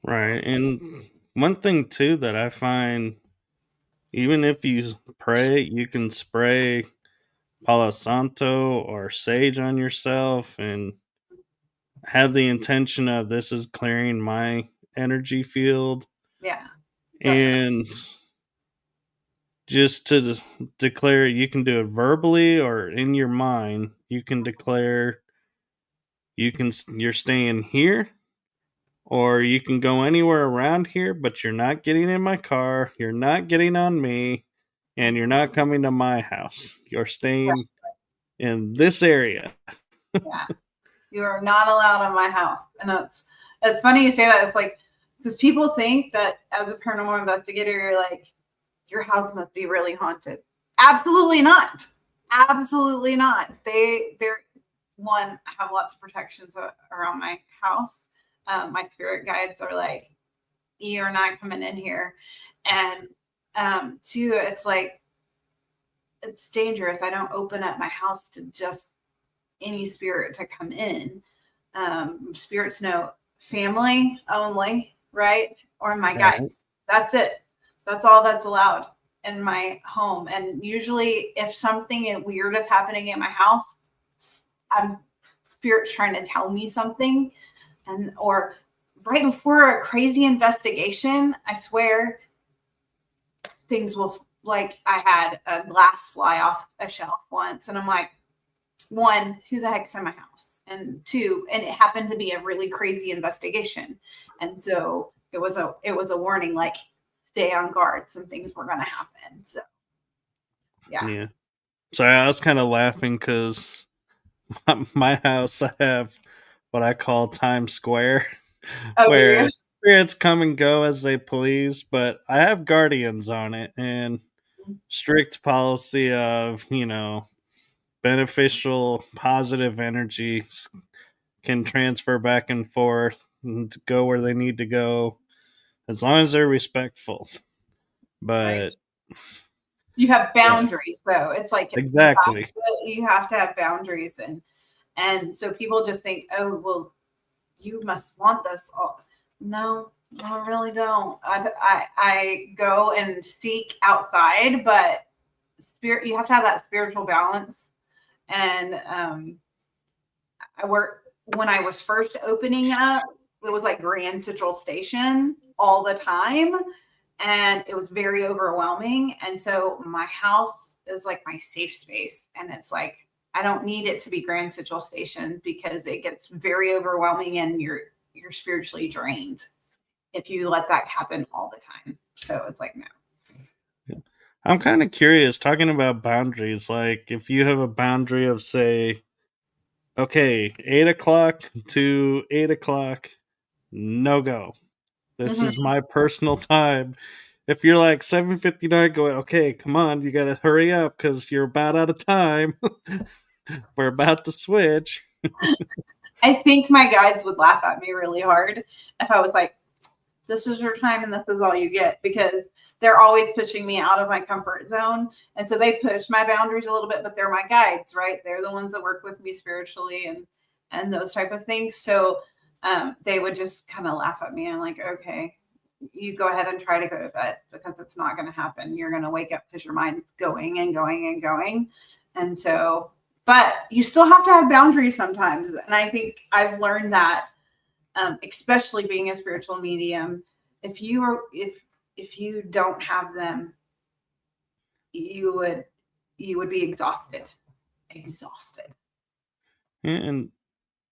right. And one thing too that I find, even if you pray, you can spray Palo Santo or sage on yourself and have the intention of this is clearing my energy field. Yeah. Definitely. And just to declare, you can do it verbally or in your mind. You can declare you're staying here, or you can go anywhere around here, but you're not getting in my car, you're not getting on me, and you're not coming to my house. You're staying in this area. Yeah. You are not allowed in my house. And it's funny you say that. It's like, because people think that as a paranormal investigator, you're like, your house must be really haunted. Absolutely not. Absolutely not. They're one, have lots of protections around my house. My spirit guides are like, you're not coming in here. And two, it's like, it's dangerous. I don't open up my house to just any spirit to come in. Spirits know family only, right? Or my Right. guides. That's it. That's all that's allowed in my home. And usually, if something weird is happening in my house, I'm spirits trying to tell me something, and or right before a crazy investigation, I swear things will, like I had a glass fly off a shelf once, and I'm like, one, who the heck's in my house? And two, and it happened to be a really crazy investigation. And so it was a warning, like, stay on guard. Some things were gonna happen. So yeah. Yeah. So I was kind of laughing because my house, I have what I call Times Square, Oh, do where you? spirits come and go as they please, but I have guardians on it and strict policy of, beneficial, positive energy can transfer back and forth and go where they need to go as long as they're respectful. Right. But You have yeah, boundaries though. It's like exactly. you have to have boundaries, and so people just think, oh well, you must want this. Oh, no, I really don't. I go and seek outside, but spirit, you have to have that spiritual balance. And I work when I was first opening up, it was like Grand Central Station all the time. And it was very overwhelming. And so my house is like my safe space. And it's like, I don't need it to be Grand Central Station because it gets very overwhelming and you're spiritually drained if you let that happen all the time. So it's like, no. I'm kind of curious talking about boundaries. Like, if you have a boundary of, say, okay, 8 o'clock to 8 o'clock, no go. This Mhm. is my personal time. If you're like 7:59 going, okay, come on, you gotta hurry up because you're about out of time. We're about to switch. I think my guides would laugh at me really hard if I was like, this is your time and this is all you get, because they're always pushing me out of my comfort zone. And so they push my boundaries a little bit, but they're my guides, right? They're the ones that work with me spiritually and those type of things. So they would just kind of laugh at me. I'm like, okay. you go ahead and try to go to bed, because it's not going to happen. You're going to wake up because your mind's going and going and going. And so, but you still have to have boundaries sometimes. And I think I've learned that, especially being a spiritual medium, if you don't have them, you would be exhausted. And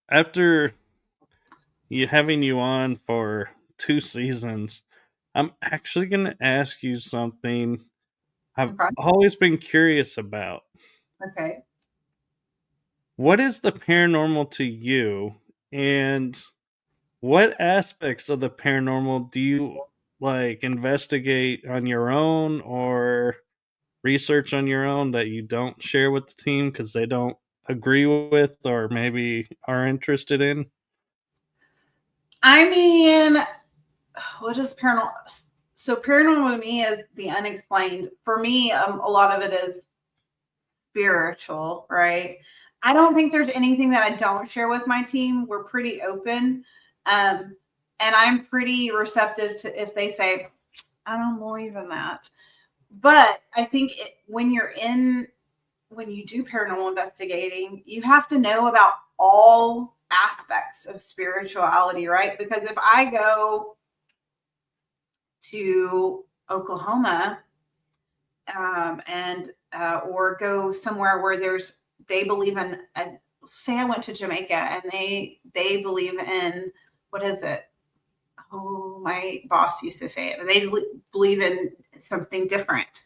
after having you on for 2 seasons, I'm actually going to ask you something I've Okay. always been curious about. Okay. What is the paranormal to you? And what aspects of the paranormal do you like investigate on your own or research on your own that you don't share with the team because they don't agree with or maybe are interested in? I mean, what is paranormal? So paranormal to me is the unexplained. For me, a lot of it is spiritual, right? I don't think there's anything that I don't share with my team. We're pretty open. And I'm pretty receptive to if they say, I don't believe in that. But I think when you do paranormal investigating, you have to know about all aspects of spirituality, right? Because if I go to Oklahoma, and or go somewhere where they believe in say I went to Jamaica and they believe in, what is it? Oh, my boss used to say it. They believe in something different.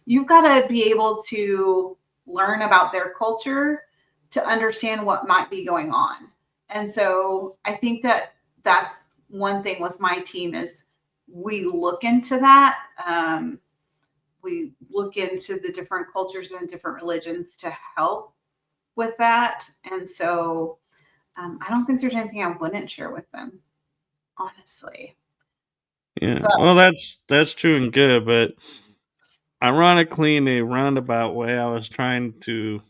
You've got to be able to learn about their culture to understand what might be going on. And so I think that that's one thing with my team is we look into that. We look into the different cultures and different religions to help with that. And so I don't think there's anything I wouldn't share with them, honestly. Yeah, But well, that's true and good, but ironically, in a roundabout way, I was trying to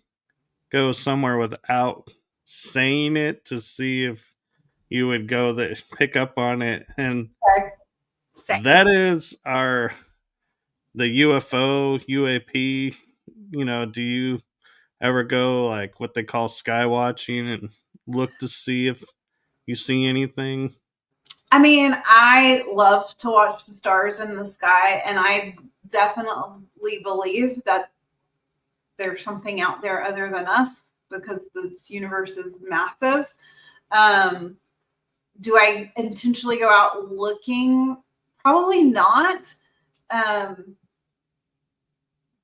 go somewhere without saying it to see if you would go there, pick up on it, and same. that is the UFO UAP. Do you ever go like what they call sky watching and look to see if you see anything? I mean, I love to watch the stars in the sky, and I definitely believe that there's something out there other than us because this universe is massive. Um, do I intentionally go out looking? Probably not. Um,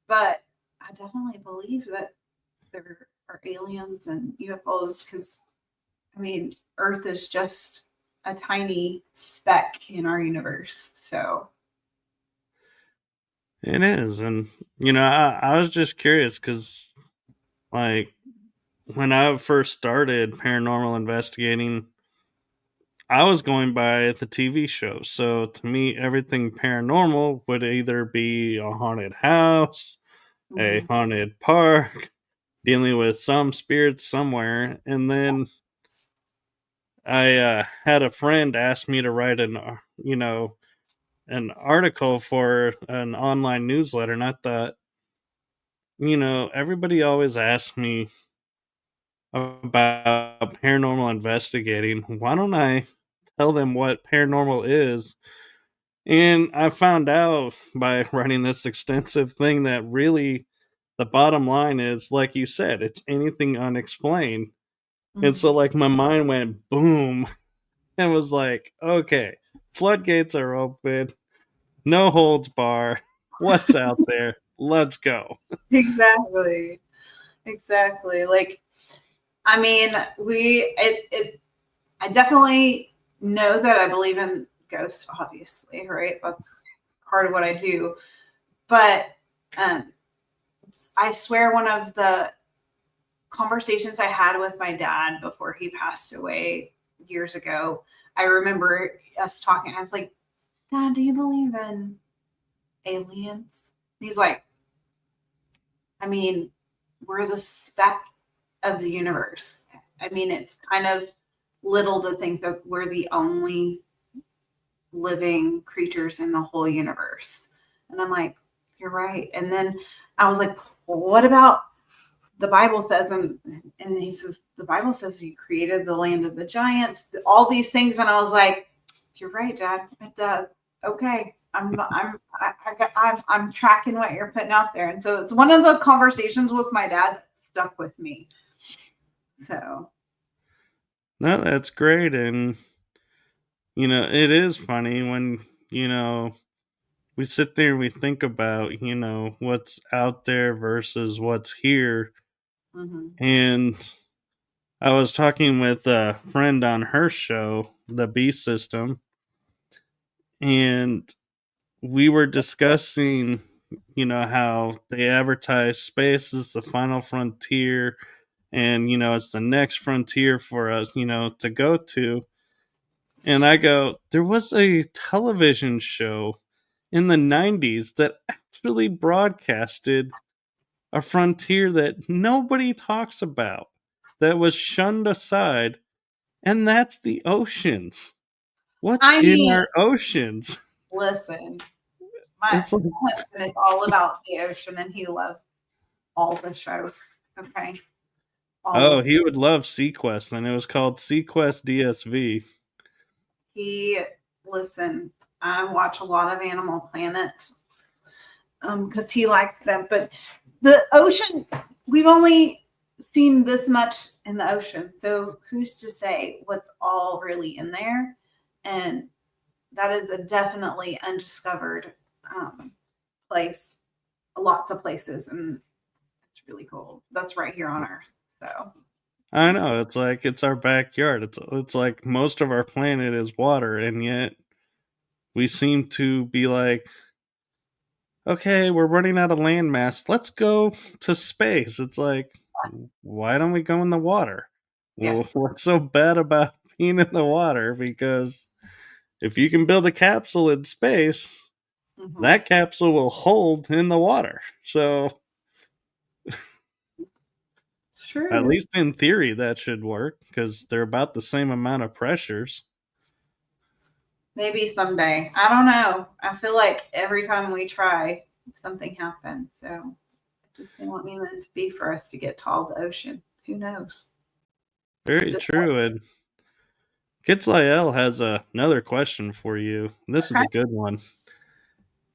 but I definitely believe that there are aliens and UFOs because, I mean, Earth is just a tiny speck in our universe. So, It is, and I was just curious because like when I first started paranormal investigating, I was going by the TV show. So to me, everything paranormal would either be a haunted house, a mhm. haunted park, dealing with some spirits somewhere. And then I had a friend ask me to write an article for an online newsletter, and I thought, everybody always asks me about paranormal investigating. Why don't I tell them what paranormal is? And I found out by writing this extensive thing that really the bottom line is, like you said, it's anything unexplained. And so, Mhm. like, my mind went boom and was like, okay, floodgates are open, no holds bar. What's out there? Let's go. Exactly. Exactly. Like, I mean, I definitely know that I believe in ghosts, obviously, right? That's part of what I do. But um, I swear one of the conversations I had with my dad before he passed away years ago, I remember us talking. I was like, Dad, do you believe in aliens? He's like, I mean, we're the speck of the universe. I mean, it's kind of little to think that we're the only living creatures in the whole universe. And I'm like, you're right. And then I was like, well, what about the Bible says, and he says, the Bible says you created the land of the giants, all these things. And I was like, you're right, Dad. It does. Okay. I'm tracking what you're putting out there. And so it's one of the conversations with my dad that stuck with me. So No, that's great. And, it is funny when, you know, we sit there and we think about, what's out there versus what's here. mhm. And I was talking with a friend on her show, The B System, and we were discussing, how they advertise space as the final frontier, and, it's the next frontier for us, to go to. And I go, there was a television show in the 90s that actually broadcasted a frontier that nobody talks about, that was shunned aside, and that's the oceans. What's I in mean, our oceans? listen, my It's like, husband is all about the ocean and he loves all the shows. Okay. All of oh, them. he would love Sequest, and it was called Sequest DSV. He, listen, I watch a lot of Animal Planet because he likes them. But the ocean, we've only seen this much in the ocean. So who's to say what's all really in there? And that is a definitely undiscovered place, lots of places. And it's really cool. That's right here on Earth. So, I know, it's like it's our backyard. It's like most of our planet is water, and yet we seem to be like, okay, we're running out of landmass. Let's go to space. It's like, why don't we go in the water? yeah. Well, what's so bad about being in the water? Because if you can build a capsule in space, Mm-hmm. that capsule will hold in the water. So, It's at true. least in theory, that should work because they're about the same amount of pressures. Maybe someday. I don't know. I feel like every time we try, something happens. So it just may not be meant to be for us to get to all the ocean. Who knows? Very Just true. And Kitzlael has another question for you. This is okay. a good one.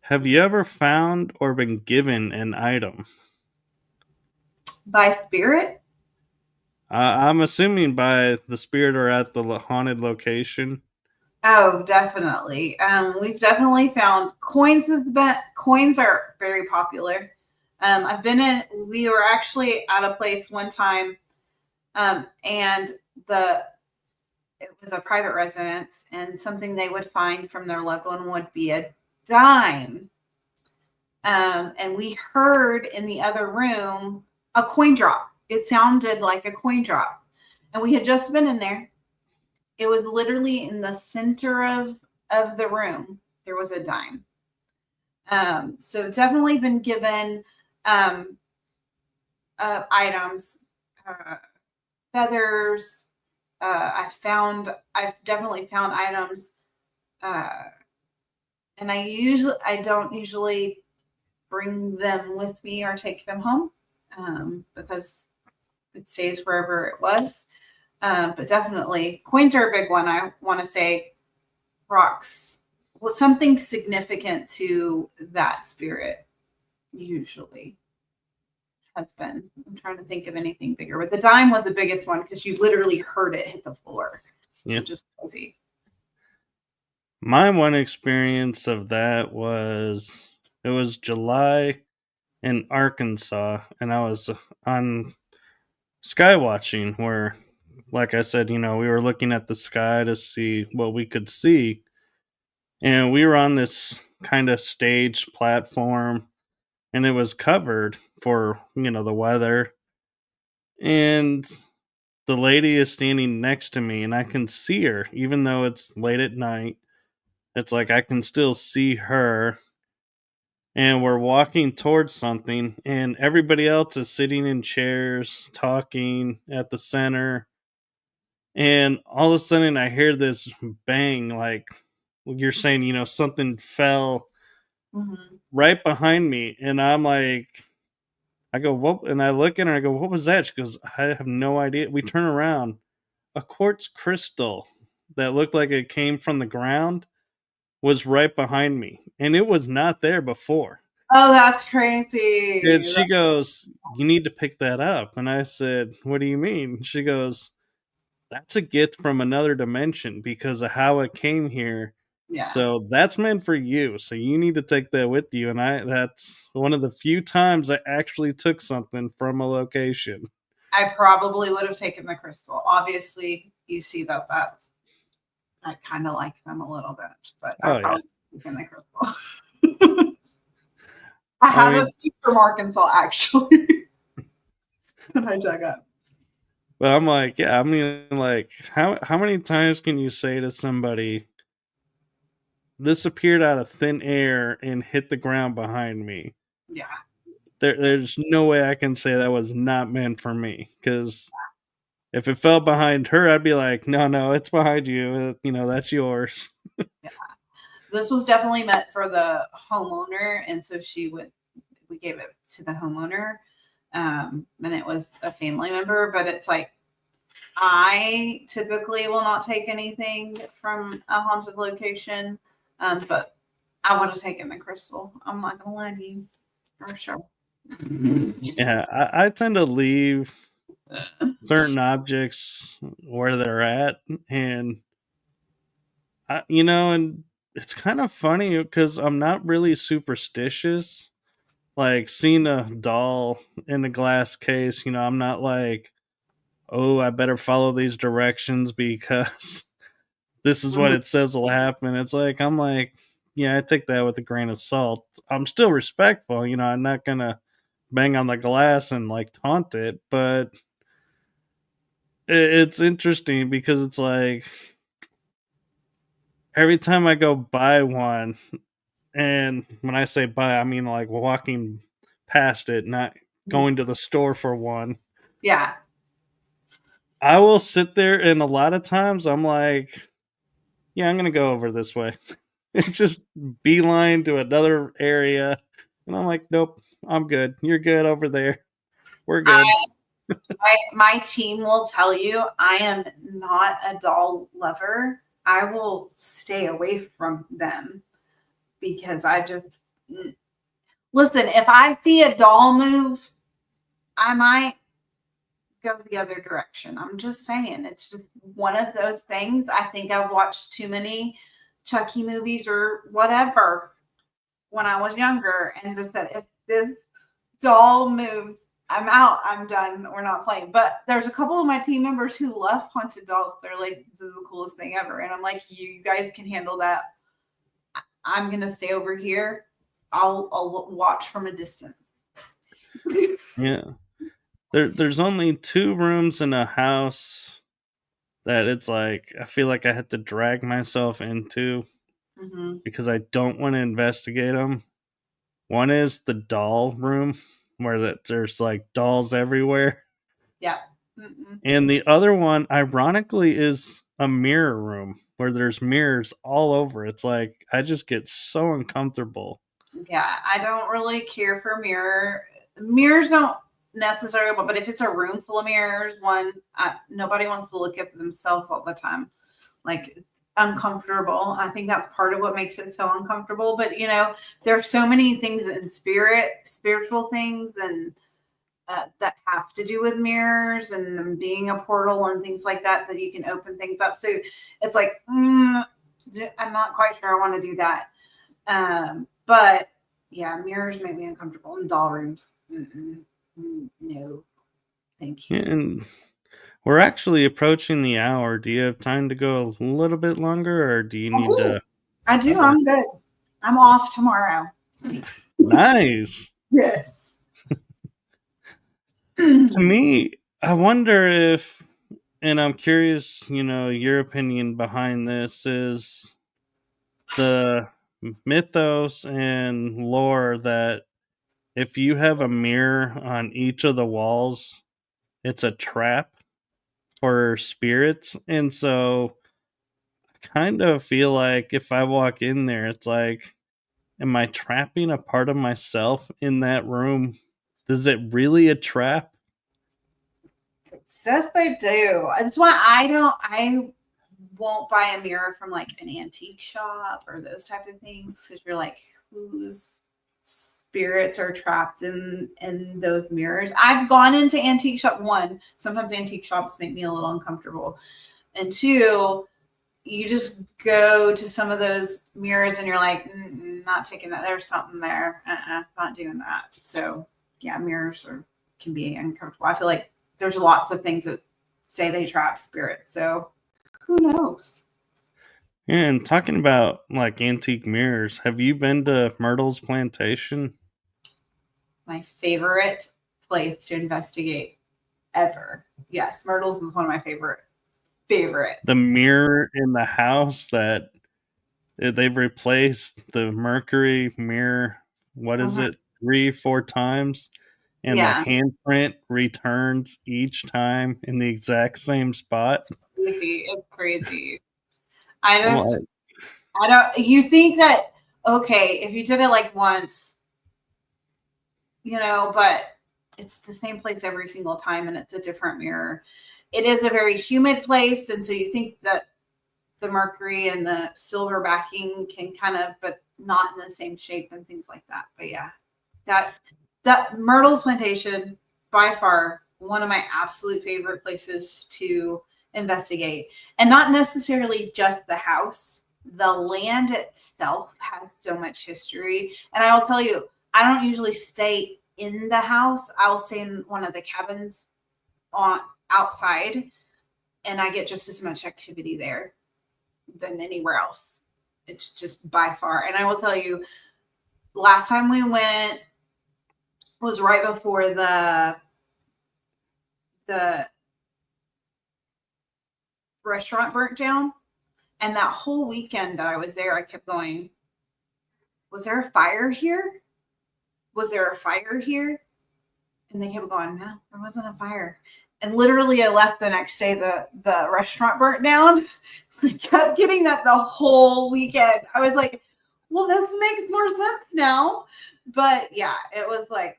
Have you ever found or been given an item? By spirit? I'm assuming by the spirit or at the haunted location. Oh, definitely. We've definitely found coins. Coins are very popular. I've been in. We were actually at a place one time, and the it was a private residence, and something they would find from their loved one would be a dime. And we heard in the other room a coin drop. It sounded like a coin drop, and we had just been in there. It was literally in the center of the room. There was a dime. So definitely been given um, items, uh, feathers. I've definitely found items, uh, and I don't usually bring them with me or take them home because it stays wherever it was. But definitely, coins are a big one. I want to say rocks well something significant to that spirit usually has been. I'm trying to think of anything bigger, but the dime was the biggest one because you literally heard it hit the floor, Yeah. which is crazy. My one experience of that was it was July in Arkansas, and I was on sky watching where, like I said, we were looking at the sky to see what we could see. And we were on this kind of stage platform, and it was covered for, the weather. And the lady is standing next to me, and I can see her, even though it's late at night. It's like I can still see her. And we're walking towards something, and everybody else is sitting in chairs, talking at the center. And all of a sudden, I hear this bang, like you're saying, something fell Mhm. right behind me, and I'm like, I go, what? And I look at her, I go, what was that? She goes, I have no idea. We turn around, a quartz crystal that looked like it came from the ground was right behind me, and it was not there before. Oh, that's And crazy. she goes, you need to pick that up. And I said, what do you mean? She goes, that's a gift from another dimension because of how it came here. Yeah. So that's meant for you. So you need to take that with you. And that's one of the few times I actually took something from a location. I probably would have taken the crystal. Obviously, you see I kind of like them a little bit, but I Oh yeah. probably would have taken the crystal. I I have a mean, few from Arkansas actually. Can I check up? but I'm like, yeah, I mean, like, how many times can you say to somebody, this appeared out of thin air and hit the ground behind me? Yeah. There's no way I can say that was not meant for me, because if it fell behind her, I'd be like, no, no, it's behind you. That's yours. Yeah. This was definitely meant for the homeowner, and so we gave it to the homeowner, and it was a family member. But it's like I typically will not take anything from a haunted location, but I would have taken the crystal. I'm not gonna lie to you, for sure. Yeah, I tend to leave certain objects where they're at, and and it's kind of funny because I'm not really superstitious. Like seeing a doll in a glass case, I'm not like, oh, I better follow these directions because this is what Mhm. it says will happen. It's like, I'm like, yeah, I take that with a grain of salt. I'm still respectful, I'm not gonna bang on the glass and like taunt it, but it's interesting because it's like every time I go buy one, and when I say buy, I mean like walking past it, not going to the store for one. Yeah. I will sit there, and a lot of times I'm like, yeah, I'm gonna go over this way. It's just beeline to another area, and I'm like, nope, I'm good. You're good over there. We're good. My team will tell you I am not a doll lover. I will stay away from them because I just listen. If I see a doll move, I might go the other direction. I'm just saying, it's just one of those things. I think I've watched too many Chucky movies or whatever when I was younger, and just that if this doll moves, I'm out. I'm done. We're not playing. But there's a couple of my team members who love haunted dolls. They're like, this is the coolest thing ever. And I'm like, you guys can handle that. I'm gonna stay over here. I'll watch from a distance. Yeah. There's only 2 rooms in a house that it's like I feel like I had to drag myself into Mm-hmm. because I don't want to investigate them. One is the doll room where there's like dolls everywhere. Yeah. Mm-mm. And the other one, ironically, is a mirror room where there's mirrors all over. It's like I just get so uncomfortable. Yeah, I don't really care for mirrors. Don't necessarily, but if it's a room full of mirrors, nobody wants to look at themselves all the time. Like it's uncomfortable. I think that's part of what makes it so uncomfortable. But there's so many things in spiritual things, and that have to do with mirrors and them being a portal and things like that you can open things up. So it's like I'm not quite sure I want to do that. But yeah, mirrors make me uncomfortable in doll rooms. No, thank you. And we're actually approaching the hour. Do you have time to go a little bit longer, or do you I need do. to? I do. Okay. I'm good. I'm off tomorrow. Nice. Yes. To me, I wonder if, and I'm curious, your opinion behind this is the mythos and lore that if you have a mirror on each of the walls, it's a trap for spirits. And so kind of feel like if I walk in there, it's like, am I trapping a part of myself in that room? Is it really a trap? It says they do. That's why I won't buy a mirror from like an antique shop or those type of things, because you're like, whose spirits are trapped in those mirrors? I've gone into antique shop. One, sometimes antique shops make me a little uncomfortable, and two, you just go to some of those mirrors and you're like, not taking that. There's something there. Not doing that. So yeah, can be uncomfortable. I feel like there's lots of things that say they trap spirits. So who knows? And talking about like antique mirrors, have you been to Myrtle's Plantation? My favorite place to investigate ever. Yes, Myrtle's is one of my favorite. The mirror in the house that they've replaced the mercury mirror, what is Mhm. it, 3, 4 times? And the Yeah, handprint returns each time in the exact same spot. crazy. It's crazy. I I'm just like, I don't. You think that okay if you did it like once, but it's the same place every single time and it's a different mirror. It is a very humid place, and so you think that the mercury and the silver backing can kind of, but not in the same shape and things like that. But yeah, that that Myrtle's Plantation, by far one of my absolute favorite places to investigate, and not necessarily just the house. The land itself has so much history, and I will tell you, I don't usually stay in the house. I will stay in one of the cabins on outside, and I get just as much activity there than anywhere else. It's just by far. And I will tell you, last time we went was right before the restaurant burnt down. And that whole weekend that I was there, I kept going, was there a fire here? Was there a fire here? And they kept going, no, there wasn't a fire. And literally I left the next day, the restaurant burnt down. I kept getting that the whole weekend. I was like, well, this makes more sense now. But yeah, it was a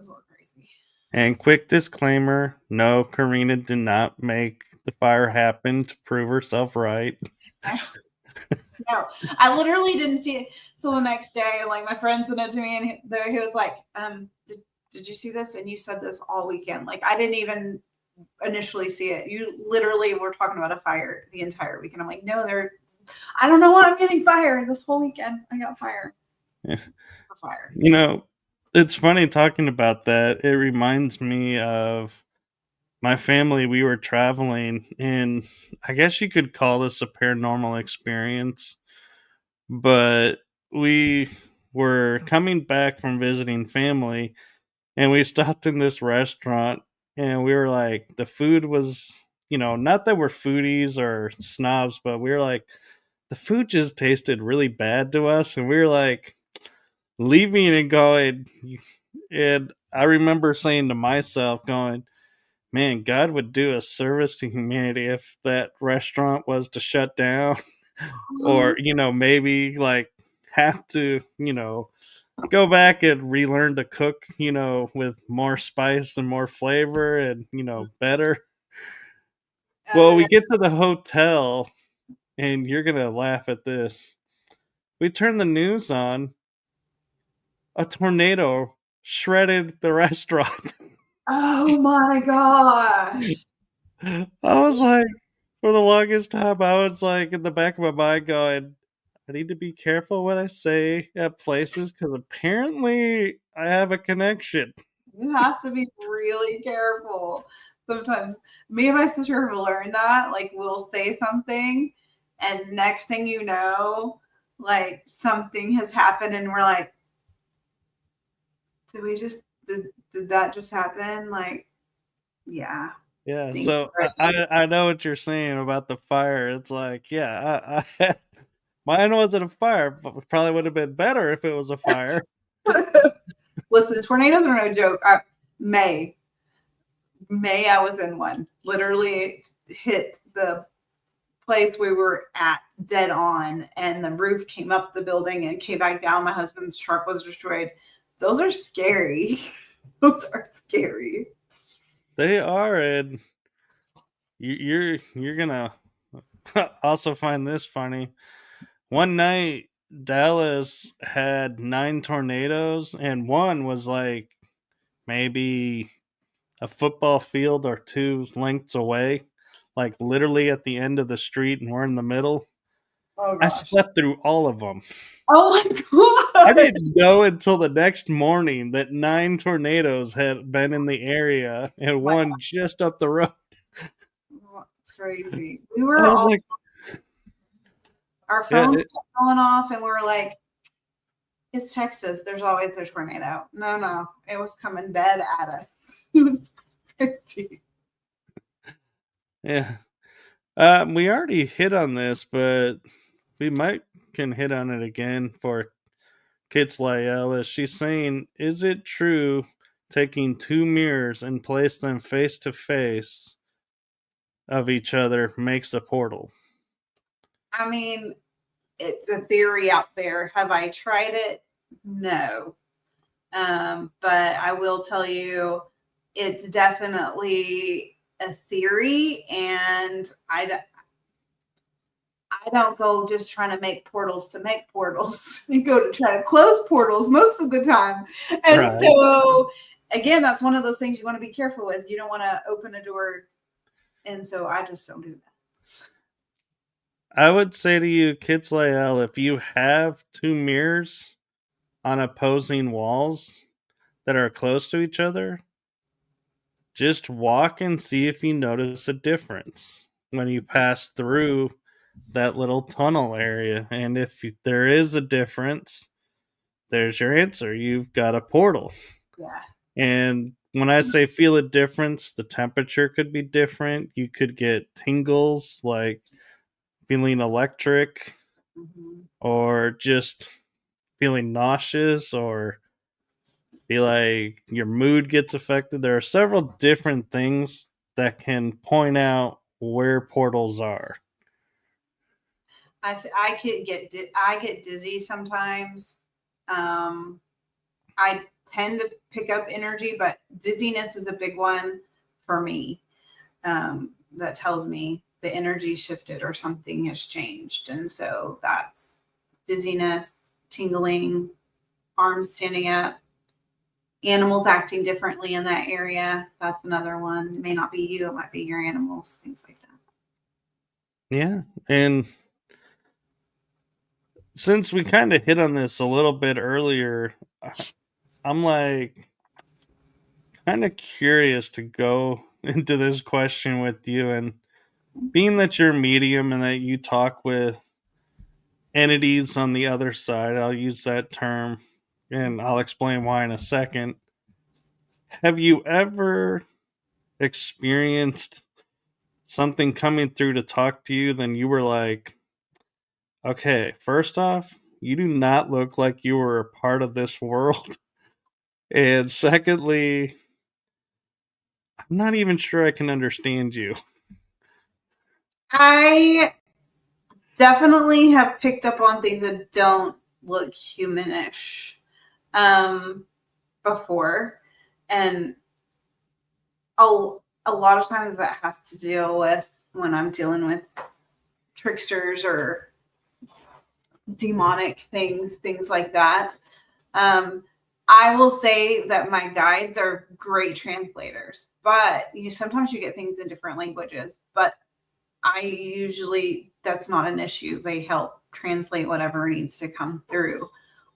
little crazy. and quick disclaimer, no, Karina did not make the fire happen to prove herself right. I no, I literally didn't see it till the next day. Like my friend sent it to me, and he was like, did you see this? And you said this all weekend. Like I didn't even initially see it. You literally were talking about a fire the entire weekend. I'm like, no, I don't know why I'm getting fire this whole weekend. I got fire. Fire. You know, it's funny talking about that. It reminds me of my family. We were traveling, and I guess you could call this a paranormal experience, but we were coming back from visiting family, and we stopped in this restaurant, and we were like, the food was, not that we're foodies or snobs, but we were like, the food just tasted really bad to us, and we were like, leaving and going, and I remember saying to myself, going, man, God would do a service to humanity if that restaurant was to shut down, or, maybe like have to, go back and relearn to cook, with more spice and more flavor and, better. Oh Well, yeah. we get to the hotel, and you're going to laugh at this. We turn the news on, a tornado shredded the restaurant. Oh my gosh. I was like, for the longest time, I was like in the back of my mind going, I need to be careful what I say at places because apparently I have a connection. You have to be really careful. Sometimes me and my sister have learned that. Like we'll say something, and next thing you know, like something has happened, and we're like, did that just happen? Like, yeah, Yeah, things so I know what you're saying about the fire. It's like, yeah, mine wasn't a fire, but it probably would have been better if it was a fire. Listen, tornadoes are no joke. May May I was in one. Literally hit the place we were at dead on, and the roof came up the building and came back down. My husband's truck was destroyed. Those are scary. Those are scary. They are, and you're gonna also find this funny. One night, Dallas had 9 tornadoes, and one was like maybe a football field or two lengths away, like literally at the end of the street, and we're in the middle. Oh I gosh. slept through all of them. Oh my I god. didn't know until the next morning that 9 tornadoes had been in the area and My one just up the road. god. It's crazy. I was like, Our yeah, phones kept going off, and we were like, it's Texas. There's always a tornado. No, it was coming dead at us. It was crazy. yeah. We already hit on this, but we might can hit on it again for Kids Lael. She's saying, is it true taking 2 mirrors and place them face to face of each other makes a portal? I mean, it's a theory out there. Have I tried it? No. But I will tell you, it's definitely a theory, and I don't go just trying to make portals to make portals. I go to try to close portals most of the time. And Right. so, again, that's one of those things you want to be careful with. You don't want to open a door. And so I just don't do that. I would say to you, Kids Lael, if you have 2 mirrors on opposing walls that are close to each other, just walk and see if you notice a difference when you pass through that little tunnel area. And if there is a difference, there's your answer. You've got a portal. Yeah. And when I say feel a difference, the temperature could be different. You could get tingles, like feeling electric, Mm-hmm. or just feeling nauseous, or be like your mood gets affected. There are several different things that can point out where portals are. I get dizzy sometimes. I tend to pick up energy, but dizziness is a big one for me. That tells me the energy shifted or something has changed, and so that's dizziness, tingling, arms standing up, animals acting differently in that area. That's another one. It may not be you; it might be your animals. Things like that. Yeah. And since we kind of hit on this a little bit earlier, I'm like kind of curious to go into this question with you. And being that you're a medium and that you talk with entities on the other side, I'll use that term and I'll explain why in a second. Have you ever experienced something coming through to talk to you, then you were like, okay, first off, you do not look like you were a part of this world. And secondly, I'm not even sure I can understand you. I definitely have picked up on things that don't look humanish before, and a lot of times that has to deal with when I'm dealing with tricksters or demonic things like that. Um, I will say that my guides are great translators, but sometimes you get things in different languages. But I usually that's not an issue. They help translate whatever needs to come through.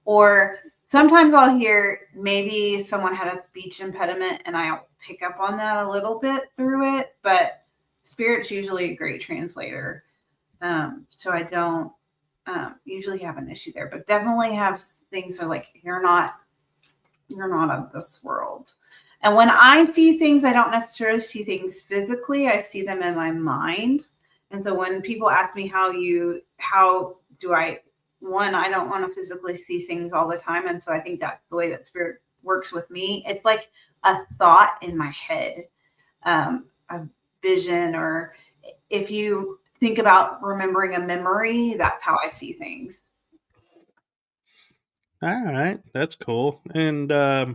Or sometimes I'll hear maybe someone had a speech impediment and I'll pick up on that a little bit through it, but Spirit's usually a great translator. So I don't usually have an issue there, but definitely have things that are like, you're not of this world. And when I see things, I don't necessarily see things physically. I see them in my mind. And so when people ask me how do I, I don't want to physically see things all the time. And so I think that's the way that Spirit works with me. It's like a thought in my head, a vision, or if you think about remembering a memory, that's how I see things. All right, that's cool. And oh,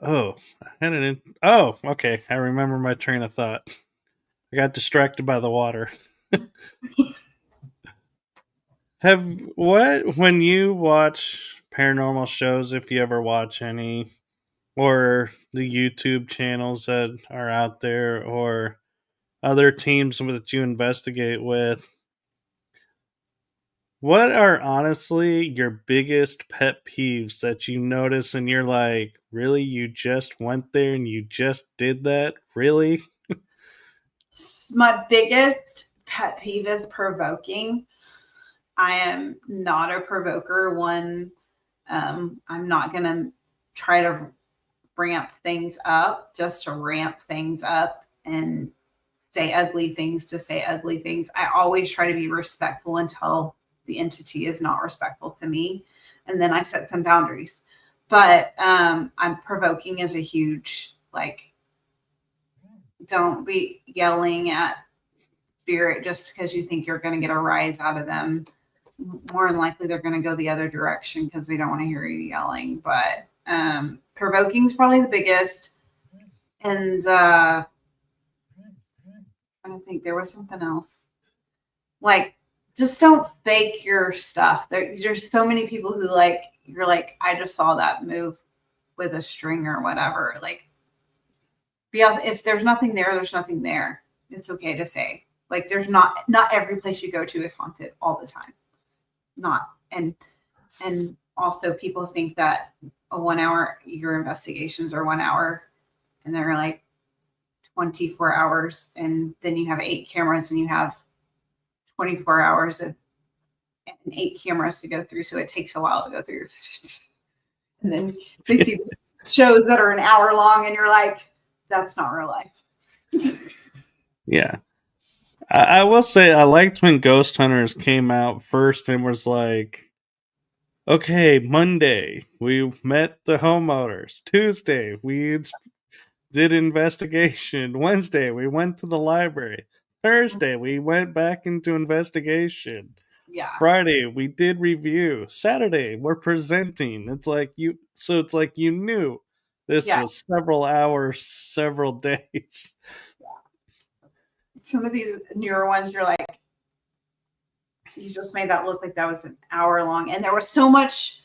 I had it in. Oh, okay. I remember my train of thought. I got distracted by the water. Have what when you watch paranormal shows, if you ever watch any, or the YouTube channels that are out there, or other teams that you investigate with, what are honestly your biggest pet peeves that you notice and you're like, really? You just went there and you just did that? Really? My biggest pet peeve is provoking. I am not a provoker. I'm not going to try to ramp things up just to ramp things up and say ugly things to say ugly things. I always try to be respectful until the entity is not respectful to me. And then I set some boundaries. But I'm provoking is a huge, like, don't be yelling at spirit just because you think you're going to get a rise out of them. More than likely, they're going to go the other direction because they don't want to hear you yelling. But provoking is probably the biggest. And I don't think there was something else. Like, just don't fake your stuff. There's so many people who like you're like, I just saw that move with a string or whatever. Like, if there's nothing there, there's nothing there. It's okay to say. Like, there's not every place you go to is haunted all the time. Not and also people think that a 1 hour your investigations are 1 hour and they're like 24 hours and then you have 8 cameras and you have 24 hours of and 8 cameras to go through, so it takes a while to go through. And then they see shows that are an hour long and you're like, that's not real life. Yeah. I will say I liked when Ghost Hunters came out first and was like, okay, Monday we met the homeowners. Tuesday we did investigation. Wednesday we went to the library. Thursday we went back into investigation. Yeah. Friday we did review. Saturday we're presenting. It's like you knew this Yeah. was several hours, several days. Some of these newer ones, you're like, you just made that look like that was an hour long. And there was so much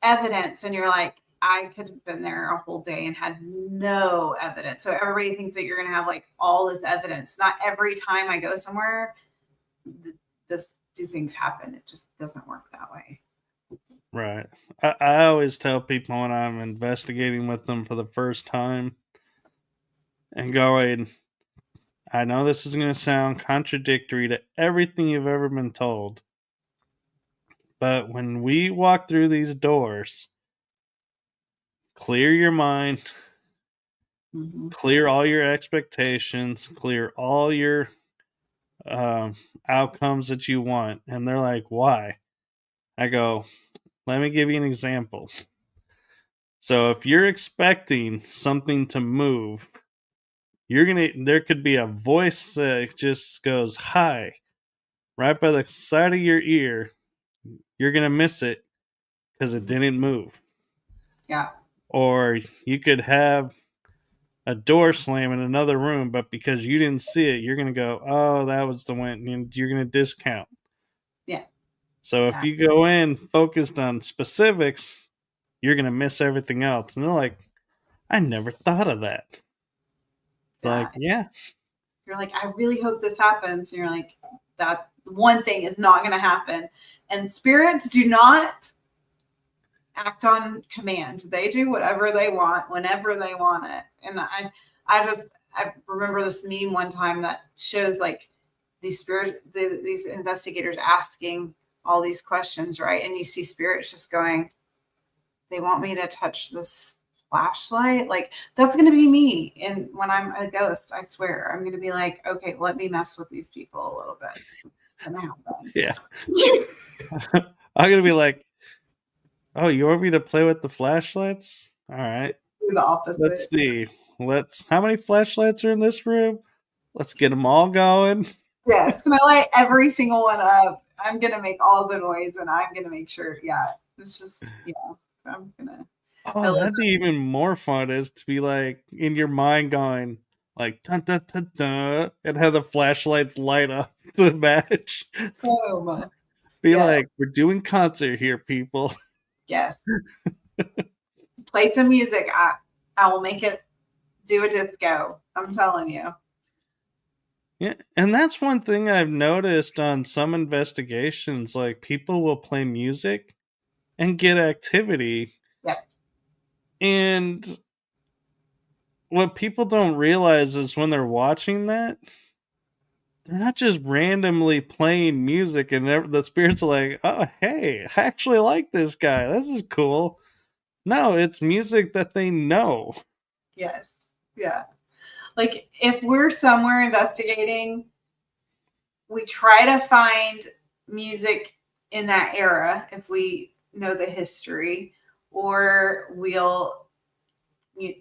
evidence. And you're like, I could have been there a whole day and had no evidence. So everybody thinks that you're going to have like all this evidence. Not every time I go somewhere, do things happen. It just doesn't work that way. Right. I always tell people when I'm investigating with them for the first time and going, I know this is going to sound contradictory to everything you've ever been told, but when we walk through these doors, clear your mind, clear all your expectations, clear all your outcomes that you want. And they're like, why? I go, let me give you an example. So if you're expecting something to move, there could be a voice that just goes hi right by the side of your ear. You're gonna miss it because it didn't move. Yeah. Or you could have a door slam in another room, but because you didn't see it, you're gonna go, oh, that was the one, and you're gonna discount. Yeah. So if you go in focused on specifics, you're gonna miss everything else. And they're like, I never thought of that. It's like, yeah. You're like, I really hope this happens. And you're like, that one thing is not going to happen. And spirits do not act on command. They do whatever they want, whenever they want it. And I remember this meme one time that shows like these investigators asking all these questions, right? And you see spirits just going, they want me to touch this flashlight. Like, that's going to be me. And when I'm a ghost, I swear, I'm going to be like, okay, let me mess with these people a little bit. Yeah. I'm going to be like, oh, you want me to play with the flashlights? All right. Do the opposite. Let's see. How many flashlights are in this room? Let's get them all going. Yes, can I light every single one up? I'm gonna make all the noise, and I'm gonna make sure. Yeah, it's just I'm gonna. I Oh, love that'd be even more fun is to be like in your mind going like dun dun dun dun and have the flashlights light up the match. home. Be Yes, like, we're doing concert here, people. yes. Play some music. I will make it do a disco. I'm telling you. Yeah, and that's one thing I've noticed on some investigations. Like people will play music and get activity, Yep. and what people don't realize is when they're watching that, they're not just randomly playing music, and the spirits are like, "Oh, hey, I actually like this guy. This is cool." No, it's music that they know. Yes. Yeah. Like if we're somewhere investigating, we try to find music in that era if we know the history, or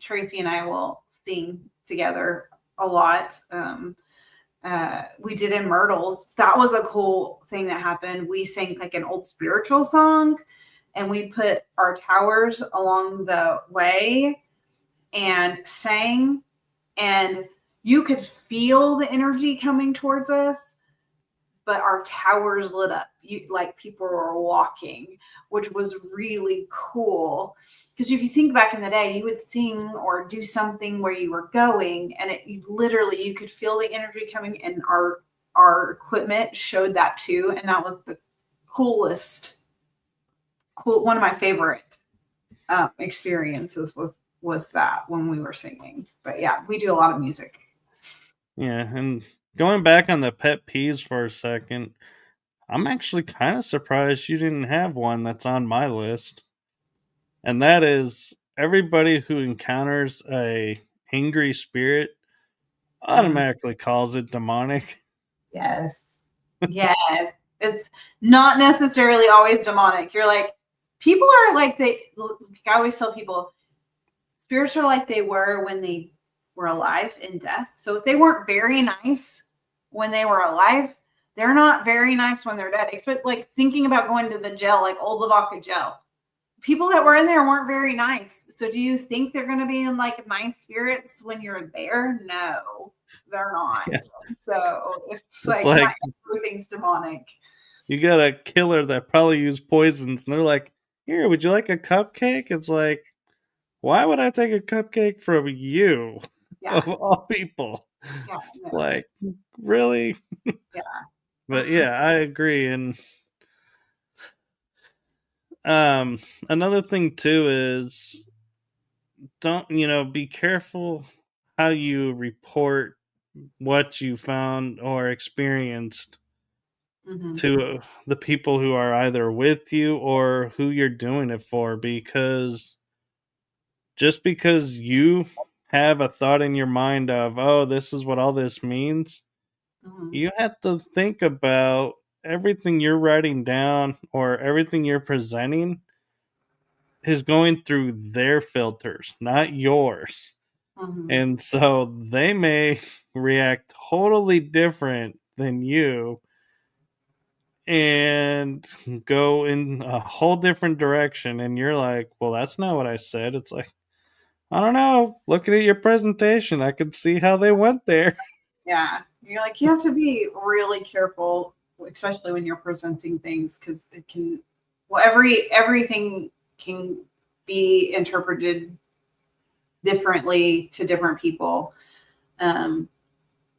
Tracy and I will sing together a lot. We did in Myrtles. That was a cool thing that happened. We sang like an old spiritual song, and we put our towers along the way and sang, and you could feel the energy coming towards us, but our towers lit up. Like people were walking, which was really cool. Because if you think back in the day, you would sing or do something where you were going, and you could feel the energy coming, and our equipment showed that too, and that was the coolest, one of my favorite experiences was that when we were singing. But yeah, we do a lot of music. Yeah, and going back on the pet peeves for a second, I'm actually kind of surprised you didn't have one that's on my list. And that is everybody who encounters a angry spirit Mhm. automatically calls it demonic. Yes. Yes. It's not necessarily always demonic. You're like, people are like I always tell people, spirits are like they were when they were alive in death. So if they weren't very nice when they were alive, they're not very nice when they're dead. Except like thinking about going to the jail, like old Lavaca jail. People that were in there weren't very nice. So do you think they're going to be in like nice spirits when you're there? No, they're not. Yeah, So it's it's like not like everything's demonic. you got a killer that probably used poisons, and they're like, "Here, would you like a cupcake?" It's like, why would I take a cupcake from you Yeah, of all people? yeah, no, Like, really? yeah. But yeah, I agree. And um, another thing too is don't be careful how you report what you found or experienced Mm-hmm, to the people who are either with you or who you're doing it for, because just because you have a thought in your mind of, oh, this is what all this means, mm-hmm, you have to think about everything you're writing down or everything you're presenting is going through their filters, not yours. mm-hmm, And so they may react totally different than you and go in a whole different direction. And you're like, well, that's not what I said. It's like, I don't know. Looking at your presentation, I could see how they went there. yeah. You're like, you have to be really careful, especially when you're presenting things, because it can, well, everything can be interpreted differently to different people. Um,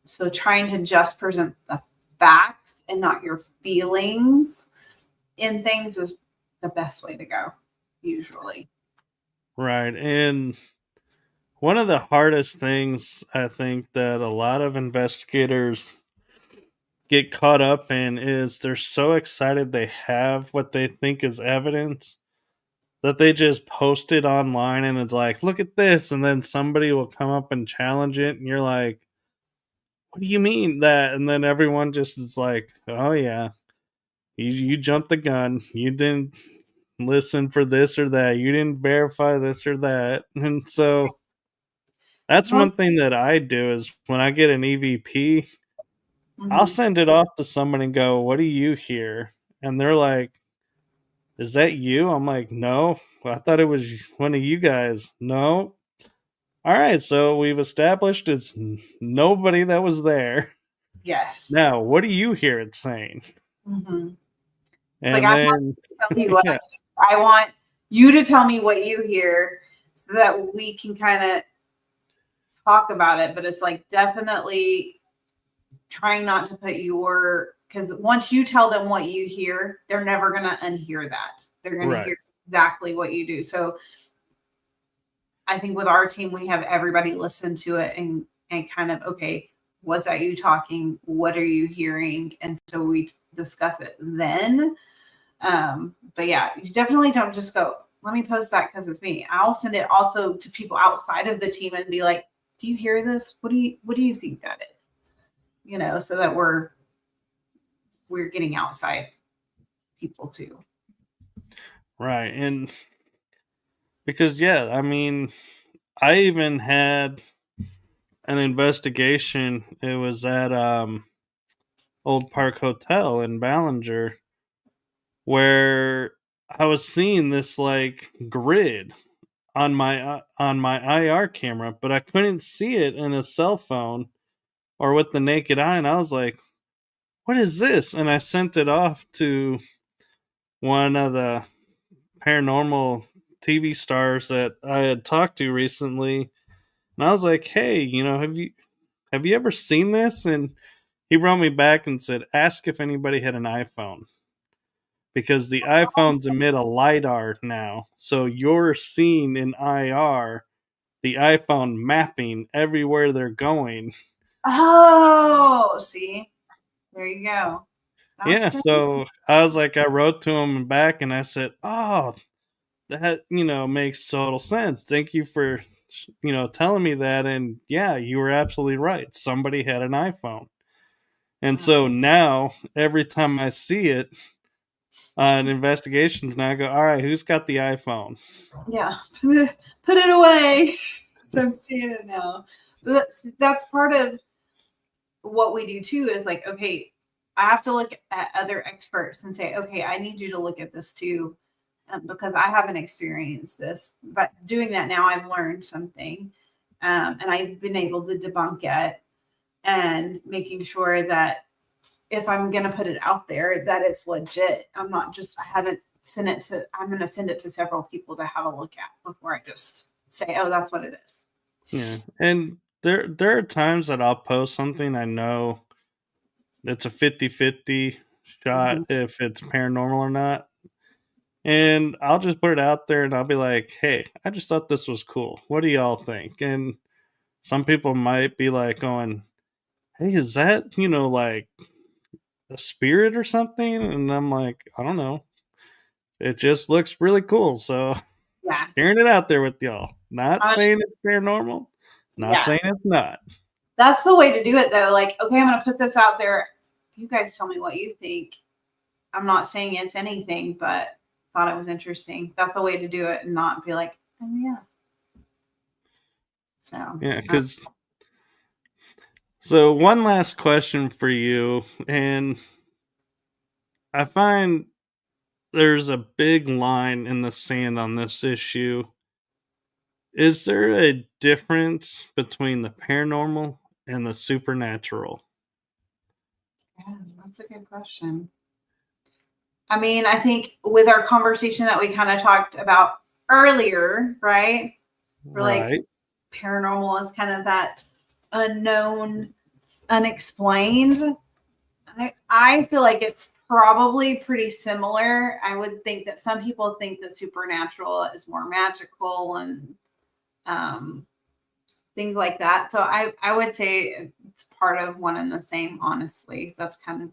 so trying to just present the facts and not your feelings in things is the best way to go, usually. Right. And one of the hardest things I think that a lot of investigators get caught up in is they're so excited they have what they think is evidence that they just post it online, and it's like, look at this. And then somebody will come up and challenge it. And you're like, what do you mean that? And then everyone just is like, oh, yeah, you jumped the gun. You didn't listen for this or that. You didn't verify this or that. And so, That's one Once, thing that I do is when I get an EVP, I'll mhm, send it off to someone and go, "What do you hear?" And they're like, "Is that you?" I'm like, "No, I thought it was one of you guys." No. All right, so we've established it's nobody that was there. yes. Now, what do you hear it saying? Hmm. It's like And I'm not then, going to tell you what yeah, I want you to tell me what you hear so that we can kind of talk about it. But it's like definitely trying not to put your, because once you tell them what you hear, they're never going to unhear that. They're going to right, hear exactly what you do. So I think with our team, we have everybody listen to it and kind of, okay, was that you talking? What are you hearing? And so we discuss it then. But yeah, you definitely don't just go, let me post that because it's me. I'll send it also to people outside of the team and be like, do you hear this? What do you think that is? So that we're getting outside people too. right. And because, yeah, I mean, I even had an investigation. It was at Old Park Hotel in Ballinger where I was seeing this like grid on my IR camera, but I couldn't see it in a cell phone or with the naked eye, and I was like, "What is this?" And I sent it off to one of the paranormal TV stars that I had talked to recently, and I was like, "Hey, have you ever seen this?" And he wrote me back and said, "Ask if anybody had an iPhone." Because the iPhones emit a LiDAR now. So you're seeing in IR the iPhone mapping everywhere they're going. Oh, see, there you go. That's Yeah, crazy. so I was like, I wrote to him back and I said, "Oh, that, makes total sense. Thank you for, telling me that. And yeah, you were absolutely right. Somebody had an iPhone." And That's so now every time I see it on investigations, now I go, "All right, who's got the iPhone?" yeah. Put it away. So I'm seeing it now. But that's part of what we do too is like, okay, I have to look at other experts and say, okay, I need you to look at this too, because I haven't experienced this. But doing that now, I've learned something, and I've been able to debunk it and making sure that if I'm going to put it out there, that it's legit. I haven't sent it to, I'm going to send it to several people to have a look at before I just say, oh, that's what it is. Yeah. And there are times that I'll post something I know it's a 50-50 shot Mm-hmm. if it's paranormal or not. And I'll just put it out there and I'll be like, "Hey, I just thought this was cool. What do y'all think?" And some people might be like going, "Hey, is that, like a spirit or something?" And I'm like, "I don't know. It just looks really cool." So Yeah. sharing it out there with y'all. Not Uh, saying it's paranormal, not yeah. saying it's not. That's the way to do it though. Like, okay, I'm going to put this out there. You guys tell me what you think. I'm not saying it's anything, but thought it was interesting. That's a way to do it and not be like, oh, yeah. So, Yeah, so one last question for you, and I find there's a big line in the sand on this issue. Is there a difference between the paranormal and the supernatural? yeah, that's a good question. I mean, I think with our conversation that we kind of talked about earlier, right? We're like, Right. paranormal is kind of that unknown, unexplained. I feel like it's probably pretty similar. I would think that some people think that supernatural is more magical and um, things like that. So I would say it's part of one and the same, honestly. That's kind of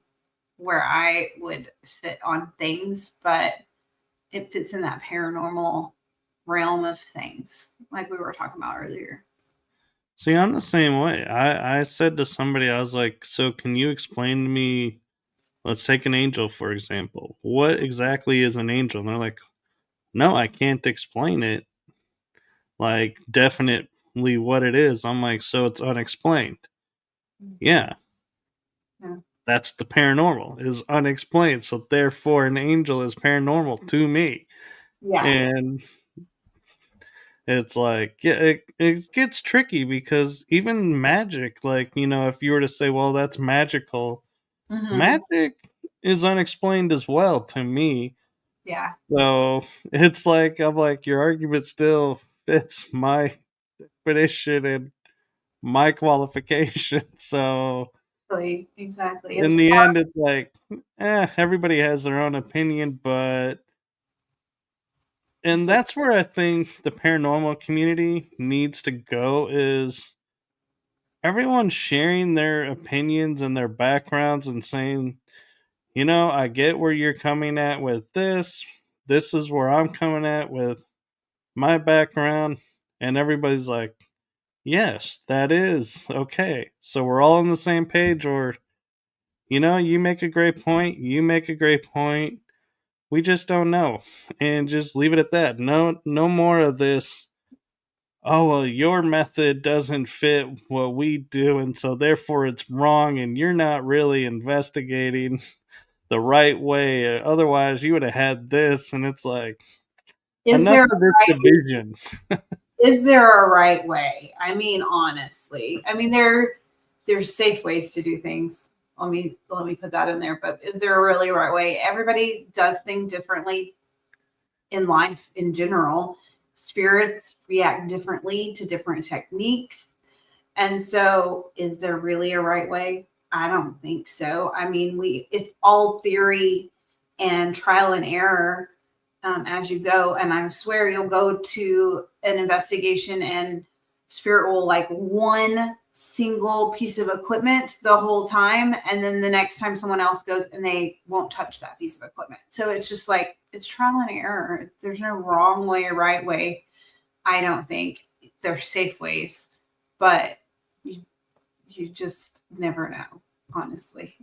where I would sit on things, but it fits in that paranormal realm of things, like we were talking about earlier. See, I'm the same way. I said to somebody, I was like, "So can you explain to me, let's take an angel, for example. What exactly is an angel?" And they're like, "No, I can't explain it like definite exactly what it is. I'm like, so it's unexplained. Mhm. Yeah, Yeah. that's the paranormal is unexplained. So therefore, an angel is paranormal to me. Yeah. And it's like, yeah, it gets tricky because even magic, like, if you were to say, well, that's magical, Hmm. magic is unexplained as well to me. Yeah. So it's like, I'm like, your argument still fits my definition and my qualification. So Exactly. It's in the end, it's like, everybody has their own opinion, and just that's where I think the paranormal community needs to go is everyone sharing their opinions and their backgrounds and saying, I get where you're coming at with this. This is where I'm coming at with my background. And everybody's like, yes, that is okay. So we're all on the same page, or, you make a great point. You make a great point. We just don't know. And just leave it at that. No, no more of this. Oh, well, your method doesn't fit what we do, and so therefore it's wrong, and you're not really investigating the right way. Otherwise, you would have had this, and it's like, is enough there of this division. is there a right way? I mean, honestly, I mean there's safe ways to do things. Let me put that in there. But is there a really right way? Everybody does things differently in life in general. Spirits react differently to different techniques. And so, is there really a right way? I don't think so. I mean, it's all theory and trial and error as you go. And I swear you'll go to an investigation and spirit will like one single piece of equipment the whole time. And then the next time someone else goes and they won't touch that piece of equipment. So it's just like, it's trial and error. There's no wrong way or right way. I don't think there's safe ways, but you, you just never know, honestly.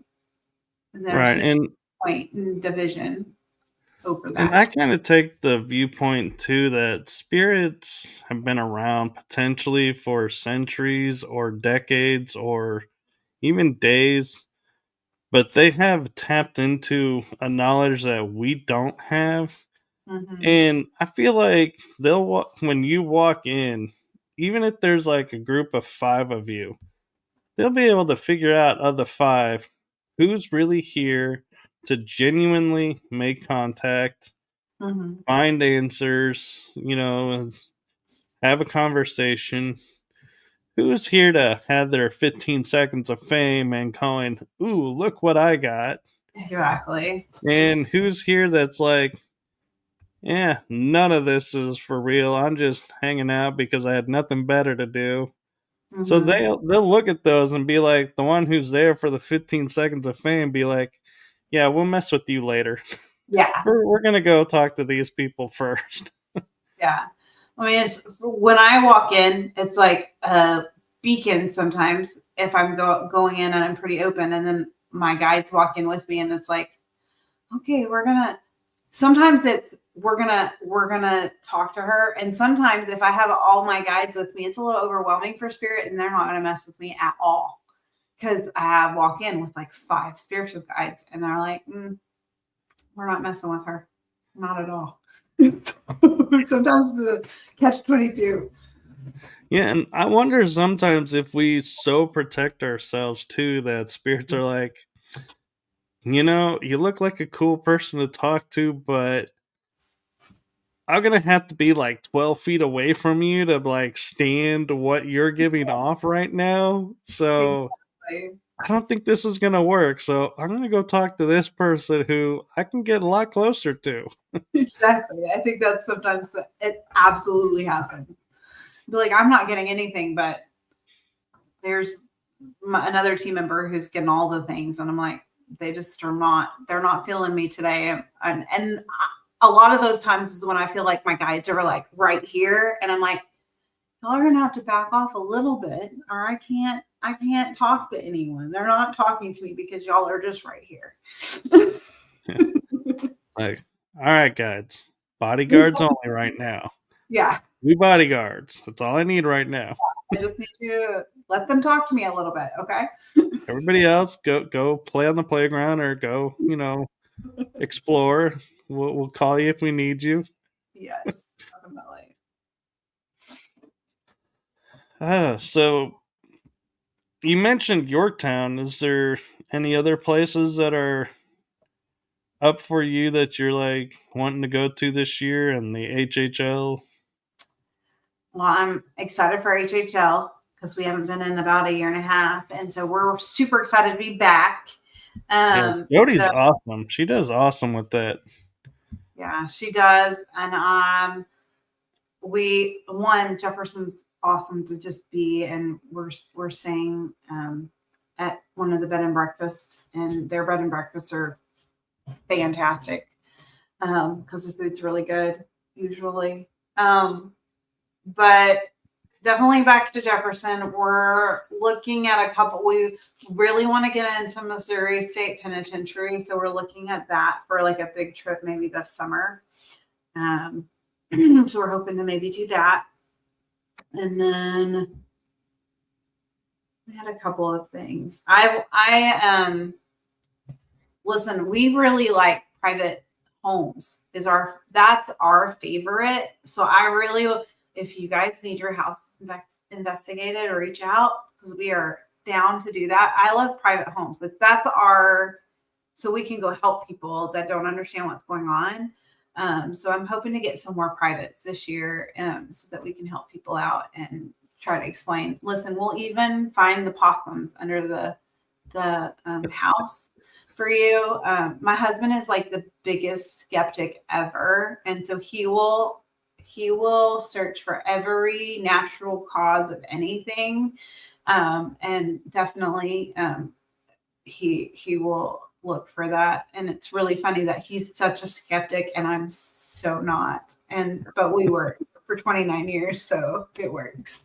And there Right. should be a point in division over And that. I kind of take the viewpoint too that spirits have been around potentially for centuries or decades or even days, but they have tapped into a knowledge that we don't have. Hmm. And I feel like when you walk in, even if there's like a group of 5 of you, they'll be able to figure out of the 5 who's really here to genuinely make contact, Hmm. find answers, have a conversation. Who's here to have their 15 seconds of fame and going, "Ooh, look what I got." Exactly. And who's here that's like, yeah, none of this is for real. I'm just hanging out because I had nothing better to do. So Hmm. they'll look at those and be like, the one who's there for the 15 seconds of fame, be like, yeah, we'll mess with you later. Yeah. We're gonna go talk to these people first. Yeah. I mean, it's when I walk in, it's like a beacon sometimes if I'm going in and I'm pretty open, and then my guides walk in with me, and it's like, okay, sometimes it's we're gonna talk to her, and sometimes if I have all my guides with me, it's a little overwhelming for spirit, and they're not gonna mess with me at all because I walk in with like 5 spiritual guides, and they're like, we're not messing with her, not at all. Sometimes the catch-22. Yeah, and I wonder sometimes if we so protect ourselves too that spirits are like, you look like a cool person to talk to, but I'm gonna have to be like 12 feet away from you to like stand what you're giving off right now. So Exactly. I don't think this is gonna work. So I'm gonna go talk to this person who I can get a lot closer to. Exactly. I think that's sometimes it absolutely happens. Be like, I'm not getting anything, but there's another team member who's getting all the things, and I'm like, they just are not. They're not feeling me today, and a lot of those times is when I feel like my guides are like right here, and I'm like, y'all are gonna have to back off a little bit, or I can't talk to anyone. They're not talking to me because y'all are just right here. Like, all right, guys, bodyguards only right now. Yeah. 2 bodyguards. That's all I need right now. I just need to let them talk to me a little bit, okay? Everybody else, go play on the playground or go, explore. We'll call you if we need you. Yes, definitely. So you mentioned Yorktown. Is there any other places that are up for you that you're like wanting to go to this year and the HHL? Well, I'm excited for HHL because we haven't been in about a year and a half, and so we're super excited to be back. Yeah, So Jody's awesome. She does awesome with that. yeah, she does, and Jefferson's awesome to just be, and we're staying at one of the bed and breakfasts, and their bed and breakfasts are fantastic because the food's really good usually. But definitely back to Jefferson. We're looking at a couple. We really want to get into Missouri State Penitentiary, so we're looking at that for like a big trip maybe this summer. So we're hoping to maybe do that. And then we had a couple of things. Listen, we really like private homes that's our favorite. So I really, if you guys need your house investigated, reach out because we are down to do that. I love private homes. That's our, so we can go help people that don't understand what's going on. So I'm hoping to get some more privates this year so that we can help people out and try to explain. Listen, we'll even find the possums under the house for you. My husband is like the biggest skeptic ever, and so he will search for every natural cause of anything, and definitely he will look for that. And it's really funny that he's such a skeptic and I'm so not. But we were for 29 years, so it works.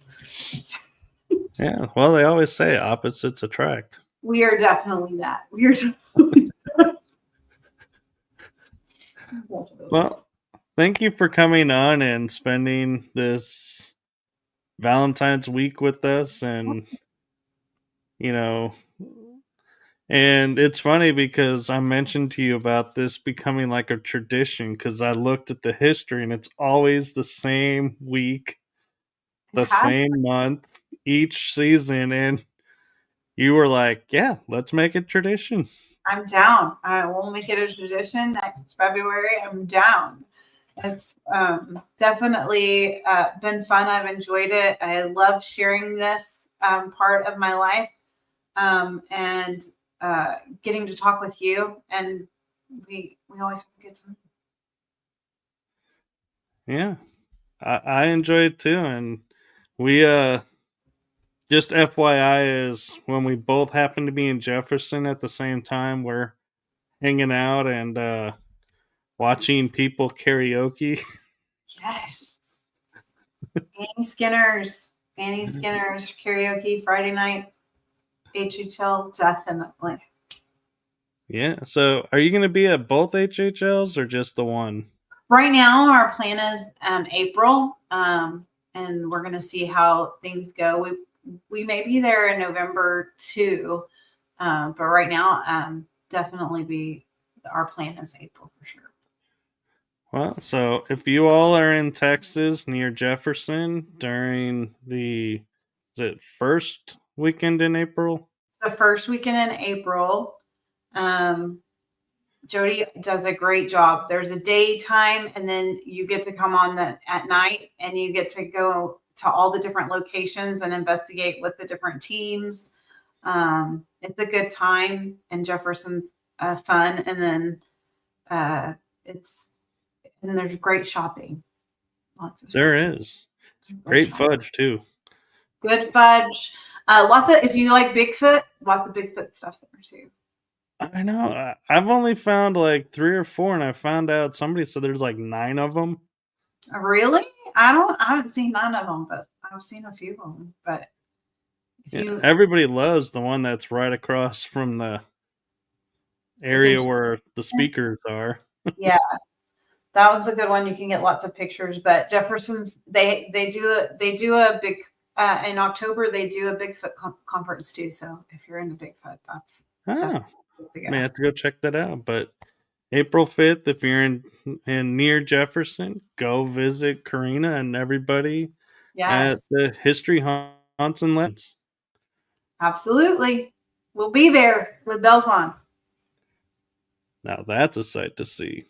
Yeah, well, they always say opposites attract. We are definitely that. We are definitely Well, thank you for coming on and spending this Valentine's week with us. You know, and it's funny because I mentioned to you about this becoming like a tradition because I looked at the history and it's always the same week, it the has. same month, each season. And you were like, yeah, let's make it tradition. I'm down. I will make it a tradition next February. I'm down. It's definitely been fun. I've enjoyed it. I love sharing this part of my life and getting to talk with you. And we always have a good time. Yeah, I enjoy it too. And we, just FYI, is when we both happen to be in Jefferson at the same time, we're hanging out and watching people karaoke. Yes. Annie Skinner's karaoke Friday nights, HHL, definitely. Yeah. So, are you going to be at both HHLs or just the one? Right now, our plan is April, and we're going to see how things go. We may be there in November too, but right now, definitely be our plan is April for sure. Well, so if you all are in Texas near Jefferson during the, is it first weekend in April? The first weekend in April, um, Jody does a great job. There's a daytime, and then you get to come on at night, and you get to go to all the different locations and investigate with the different teams. It's a good time, and Jefferson's fun, and then it's and there's great shopping. Lots of There shopping. is. Great Great shopping. fudge, too. Good fudge. Lots of if you like Bigfoot, lots of Bigfoot stuff there too. I know. I've only found like 3 or 4, and I found out somebody said there's like 9 of them. Really? I haven't seen none of them, but I've seen a few of them. But if Yeah, you everybody loves the one that's right across from the the area where the speakers are. yeah, That one's a good one. You can get lots of pictures. But Jefferson's they do a big in October they do a Bigfoot conference too. So if you're into Bigfoot, that's Oh, definitely the may go. have to go check that out. But April 5th, if you're in near Jefferson, go visit Carina and everybody at Yes, the History Haunts and Legends. absolutely. We'll be there with bells on. Now that's a sight to see.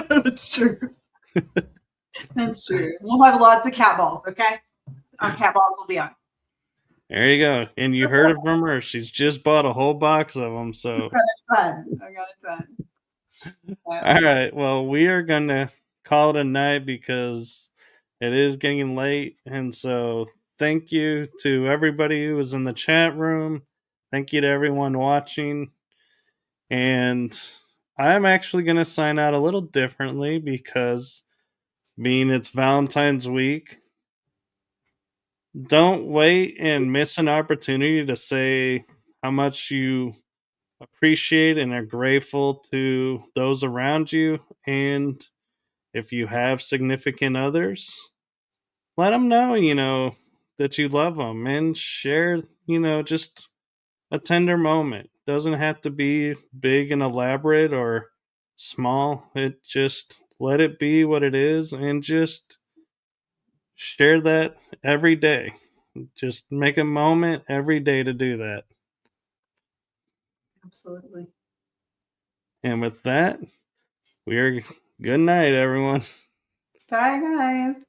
That's true. That's true. We'll have lots of cat balls. Okay, our cat balls will be on. There you go. And you heard it from her. She's just bought a whole box of them. So, Fun. I got it done. all right. Well, we are going to call it a night because it is getting late. And so, thank you to everybody who was in the chat room. Thank you to everyone watching. And I'm actually going to sign out a little differently because being it's Valentine's week, don't wait and miss an opportunity to say how much you appreciate and are grateful to those around you. And if you have significant others, let them know, that you love them and share, just a tender moment. Doesn't have to be big and elaborate or small. It just let it be what it is and just share that every day. Just make a moment every day to do that. Absolutely. And with that, we are good night, everyone. Bye, guys.